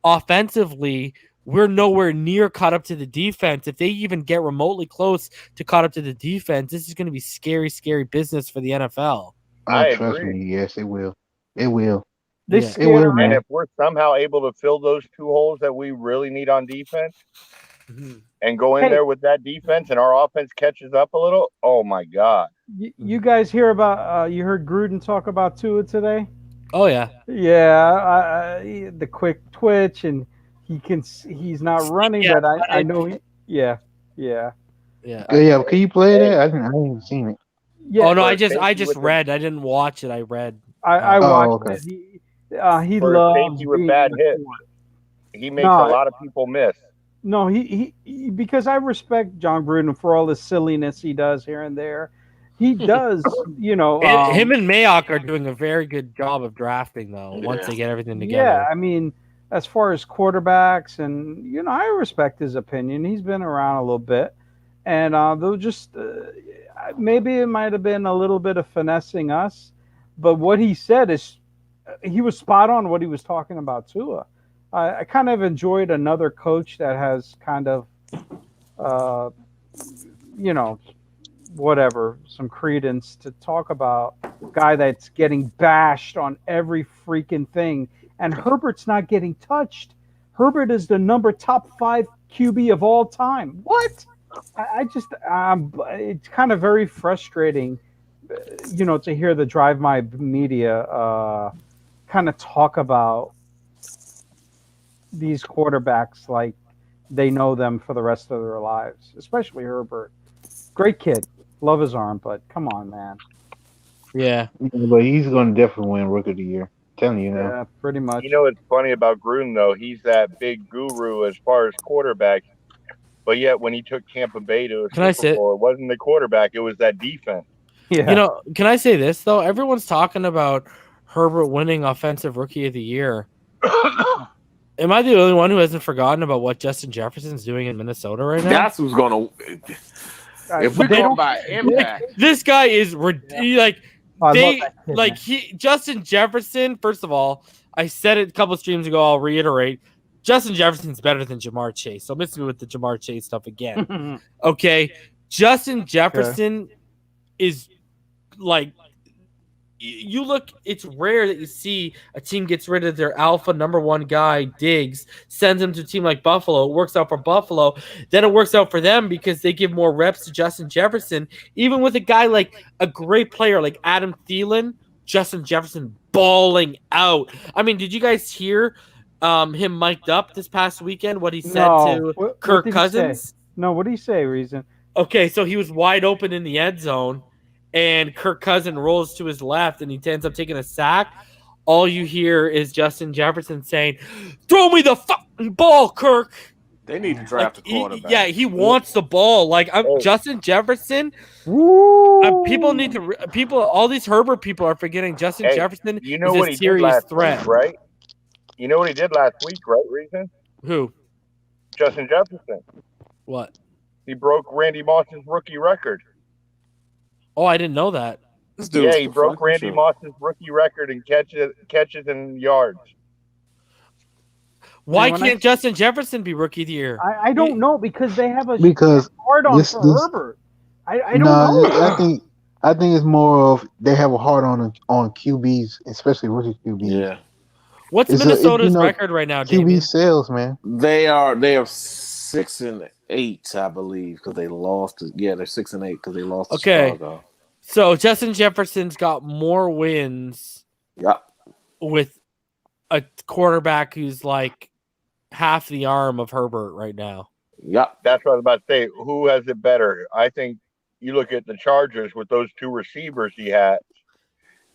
offensively, we're nowhere near caught up to the defense. If they even get remotely close to caught up to the defense, this is going to be scary, scary business for the NFL. I trust agree. me. Yes, it will. It will. This It will, man. And if we're somehow able to fill those two holes that we really need on defense, and go in there with that defense, and our offense catches up a little, oh my God! You guys hear about? You heard Gruden talk about Tua today? Oh yeah, the quick twitch, and he's not running, but I know yeah. Can you play that? I haven't seen it. Yeah. Oh no, I just read. I didn't watch it. I read. I watched okay. it. He For loves safety with being bad in the hits. corner. He makes a lot of people miss. No, he because I respect John Gruden for all the silliness he does here and there. He does, him and Mayock are doing a very good job of drafting, though. Once they get everything together. Yeah, I mean, as far as quarterbacks, and I respect his opinion. He's been around a little bit, and they'll just maybe it might have been a little bit of finessing us, but what he said is he was spot on what he was talking about Tua. I kind of enjoyed another coach that has kind of, some credence to talk about a guy that's getting bashed on every freaking thing. And Herbert's not getting touched. Herbert is the top 5 QB of all time. What? It's kind of very frustrating, to hear the Drive My media kind of talk about these quarterbacks like they know them for the rest of their lives, especially Herbert. Great kid. Love his arm, but come on, man. Yeah. But he's going to definitely win Rookie of the Year. Telling you now. Yeah, pretty much. You know what's funny about Gruden though? He's that big guru as far as quarterbacks, but yet when he took Tampa Bay to a Super Bowl, it wasn't the quarterback; it was that defense. Yeah. You know, can I say this though? Everyone's talking about Herbert winning Offensive Rookie of the Year. Am I the only one who hasn't forgotten about what Justin Jefferson's doing in Minnesota right now? That's who's going to. If we go by impact, this guy is like. I love that kid, man. Justin Jefferson, first of all, I said it a couple of streams ago, I'll reiterate. Justin Jefferson's better than Jamar Chase. So miss me with the Jamar Chase stuff again. Okay. Justin Jefferson is like, you look, it's rare that you see a team gets rid of their alpha number one guy, Diggs, sends him to a team like Buffalo. It works out for Buffalo. Then it works out for them because they give more reps to Justin Jefferson. Even with a guy like a great player like Adam Thielen, Justin Jefferson balling out. I mean, did you guys hear him mic'd up this past weekend, what he said to Kirk Cousins? No, what did he say, Reason? Okay, so he was wide open in the end zone. And Kirk Cousins rolls to his left, and he ends up taking a sack. All you hear is Justin Jefferson saying, "Throw me the fucking ball, Kirk." They need to draft a quarterback. He wants the ball. Like Justin Jefferson. People need to. All these Herbert people are forgetting Justin Jefferson You know is what a he did serious last threat, week, right? You know what he did last week, right? Reason? Who? Justin Jefferson. What? He broke Randy Moss's rookie record. Oh, I didn't know that. Yeah, he broke Randy Moss's rookie record in catches and yards. Why can't Justin Jefferson be rookie of the year? I don't know because they have a hard on for Herbert. I don't know. I think it's more of they have a hard on QBs, especially rookie QBs. Yeah. What's Minnesota's record right now, Damian? QB sales, man. They are 6-8, I believe, because they lost. Yeah, they're 6-8 because they lost. Okay. To Chicago. So Justin Jefferson's got more wins. Yep. With a quarterback who's like half the arm of Herbert right now. Yep. That's what I was about to say. Who has it better? I think you look at the Chargers with those two receivers he had.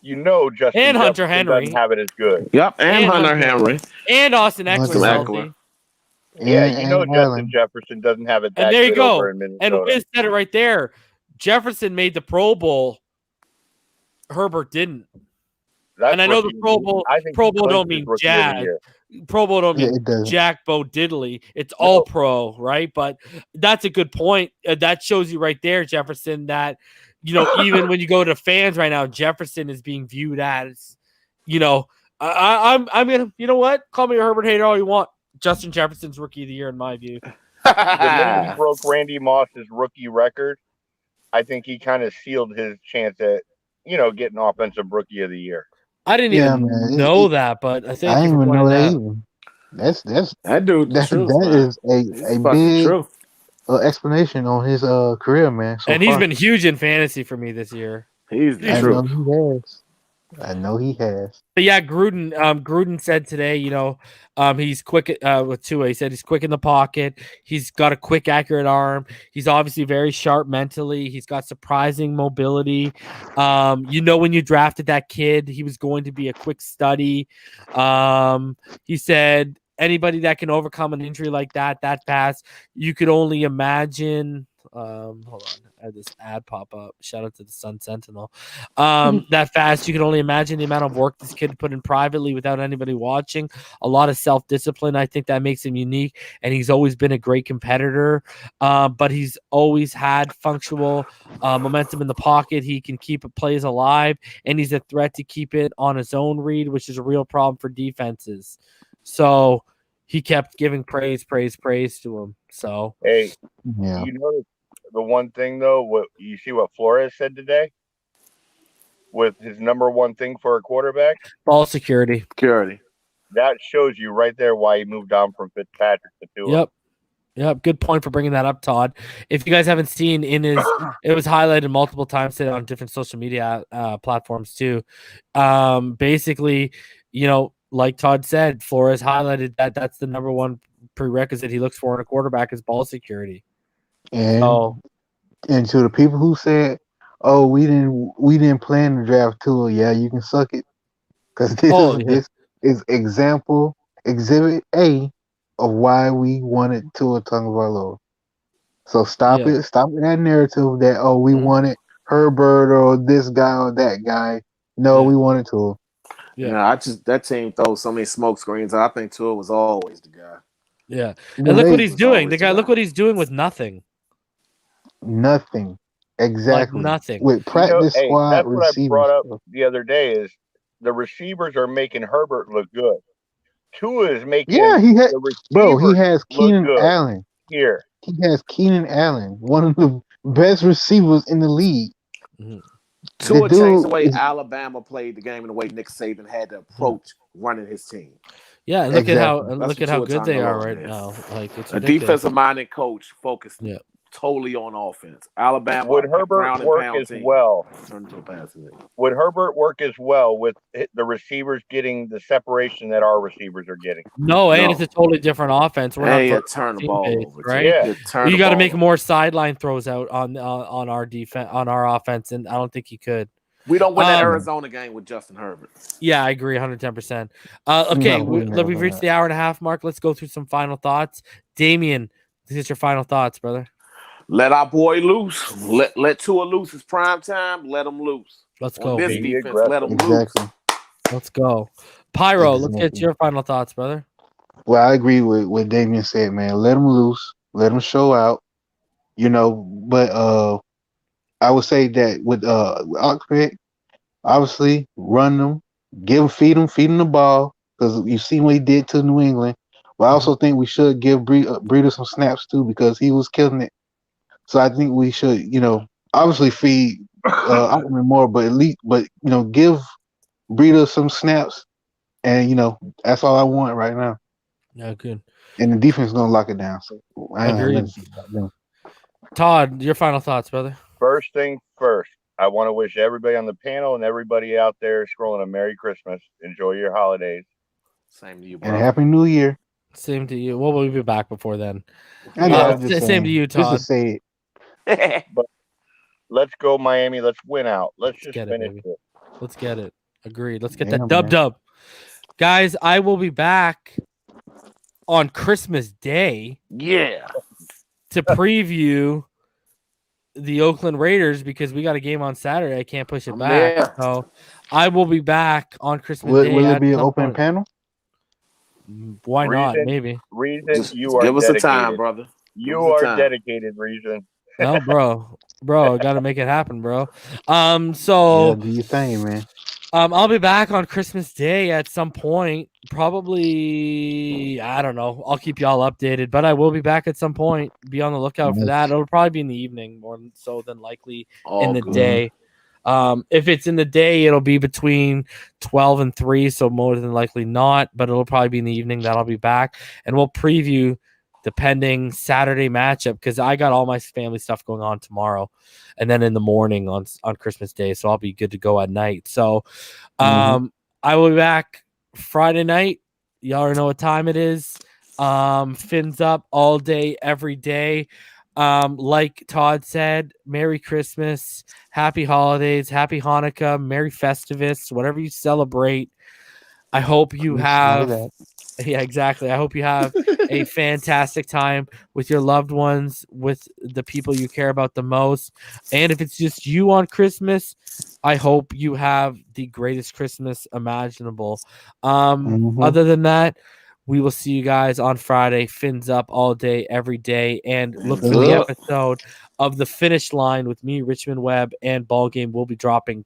You know Justin and Hunter Jefferson Henry doesn't have it as good. Yep, and Hunter Henry. And Austin Eckler's healthy. Yeah, you know Justin Jefferson doesn't have it that good. And there you go. over in Minnesota. And Wiz said it right there. Jefferson made the Pro Bowl. Herbert didn't. And I know the Pro Bowl don't mean Jack. Pro Bowl don't mean Jack Bo Diddley. It's all pro, right? But that's a good point. That shows you right there, Jefferson, that even when you go to fans right now, Jefferson is being viewed as, I'm gonna, you know what? Call me a Herbert hater all you want. Justin Jefferson's rookie of the year in my view. The minute he broke Randy Moss's rookie record, I think he kind of sealed his chance at, getting offensive rookie of the year. I didn't even know that, but I think I didn't even know that either. That is a big explanation on his career, man. And he's been huge in fantasy for me this year. He's true. I know he has. But yeah, Gruden said today, he's quick with Tua. He said he's quick in the pocket. He's got a quick, accurate arm. He's obviously very sharp mentally. He's got surprising mobility. When you drafted that kid, he was going to be a quick study. He said anybody that can overcome an injury like that fast, you could only imagine. Hold on. I had this ad pop up. Shout out to the Sun Sentinel. That fast, you can only imagine the amount of work this kid put in privately without anybody watching. A lot of self-discipline. I think that makes him unique, and he's always been a great competitor. But he's always had functional momentum in the pocket. He can keep plays alive, and he's a threat to keep it on his own read, which is a real problem for defenses. So he kept giving praise to him. So hey, you notice the one thing though, what Flores said today with his number one thing for a quarterback? Ball security. That shows you right there why he moved on from Fitzpatrick to Tua. Yep. Good point for bringing that up, Todd. If you guys haven't seen it was highlighted multiple times today on different social media platforms too. Basically, like Todd said, Flores highlighted that that's the number one prerequisite he looks for in a quarterback is ball security. And So and to the people who said, "Oh, we didn't plan to draft Tua," yeah, you can suck it, because this is exhibit A of why we wanted Tua Tagovailoa. So stop that narrative that we wanted Herbert or this guy or that guy. No, we wanted Tua. Yeah, that team throws so many smoke screens. I think Tua was always the guy. Yeah, and look what he's doing. The guy, look what he's doing with nothing. Nothing. Exactly. Like nothing. With practice squad that's what receivers. I brought up the other day is the receivers are making Herbert look good. Tua is making the receivers he has Keenan look good Allen. here. He has Keenan Allen, one of the best receivers in the league. Tua changed the way Alabama played the game and the way Nick Saban had to approach running his team. Yeah, and look at how good they are right now. Like it's a defensive-minded coach focused totally on offense. Alabama would Herbert work as well? Would Herbert work as well with the receivers getting the separation that our receivers are getting? No, and it's a totally different offense. We're not turn the ball over, right? Yeah. You got to make more sideline throws out on our defense, on our offense, and I don't think he could. We don't win that Arizona game with Justin Herbert. Yeah, I agree 110%. Okay, we've reached the hour and a half mark. Let's go through some final thoughts. Damien, this is your final thoughts, brother. Let our boy loose. Let Tua loose. It's prime time. Let him loose. Let's go. On this defense, let him loose. Let's go. Pyro, let's get your final thoughts, brother. Well, I agree with what Damien said, man. Let him loose. Let him show out. But I would say that with Oxford, obviously run them, feed him the ball, because you see what he did to New England. But I also think we should give Breida some snaps too, because he was killing it. So I think we should, obviously feed Ockman more, but give Breida some snaps, and that's all I want right now. Yeah, good. And the defense is gonna lock it down. So I agree. Todd, your final thoughts, brother. First thing first, I want to wish everybody on the panel and everybody out there scrolling a Merry Christmas. Enjoy your holidays. Same to you, bro. And Happy New Year. Same to you. Well, we'll be back before then. Same to you, Todd. Just to say it. But let's go, Miami. Let's win out. Let's just finish it. Let's get it. Agreed. Let's get that dub. Guys, I will be back on Christmas Day. Yeah. To preview the Oakland Raiders, because we got a game on Saturday. I can't push it back. Yeah. So I will be back on Christmas Day. Will it be an open panel? Why not? Maybe. Reason you are give us dedicated. a time, brother. You are dedicated, Reason. No, bro, I gotta make it happen, bro. So do your thing, man. I'll be back on Christmas Day at some point. Probably, I don't know. I'll keep y'all updated, but I will be back at some point. Be on the lookout for that. It'll probably be in the evening more so than likely in the day. If it's in the day, it'll be between 12 and 3, so more than likely not, but it'll probably be in the evening that I'll be back, and we'll preview the pending Saturday matchup, because I got all my family stuff going on tomorrow and then in the morning on Christmas Day, so I'll be good to go at night. So I will be back Friday night. Y'all already know what time it is. Fins up all day, every day. Like Todd said, Merry Christmas, Happy Holidays, Happy Hanukkah, Merry Festivus, whatever you celebrate. I hope you have... Yeah, exactly. I hope you have a fantastic time with your loved ones, with the people you care about the most. And if it's just you on Christmas, I hope you have the greatest Christmas imaginable. Other than that, we will see you guys on Friday. Fins up all day, every day. And look for the episode of The Finish Line with me, Richmond Webb, and Ball Game will be dropping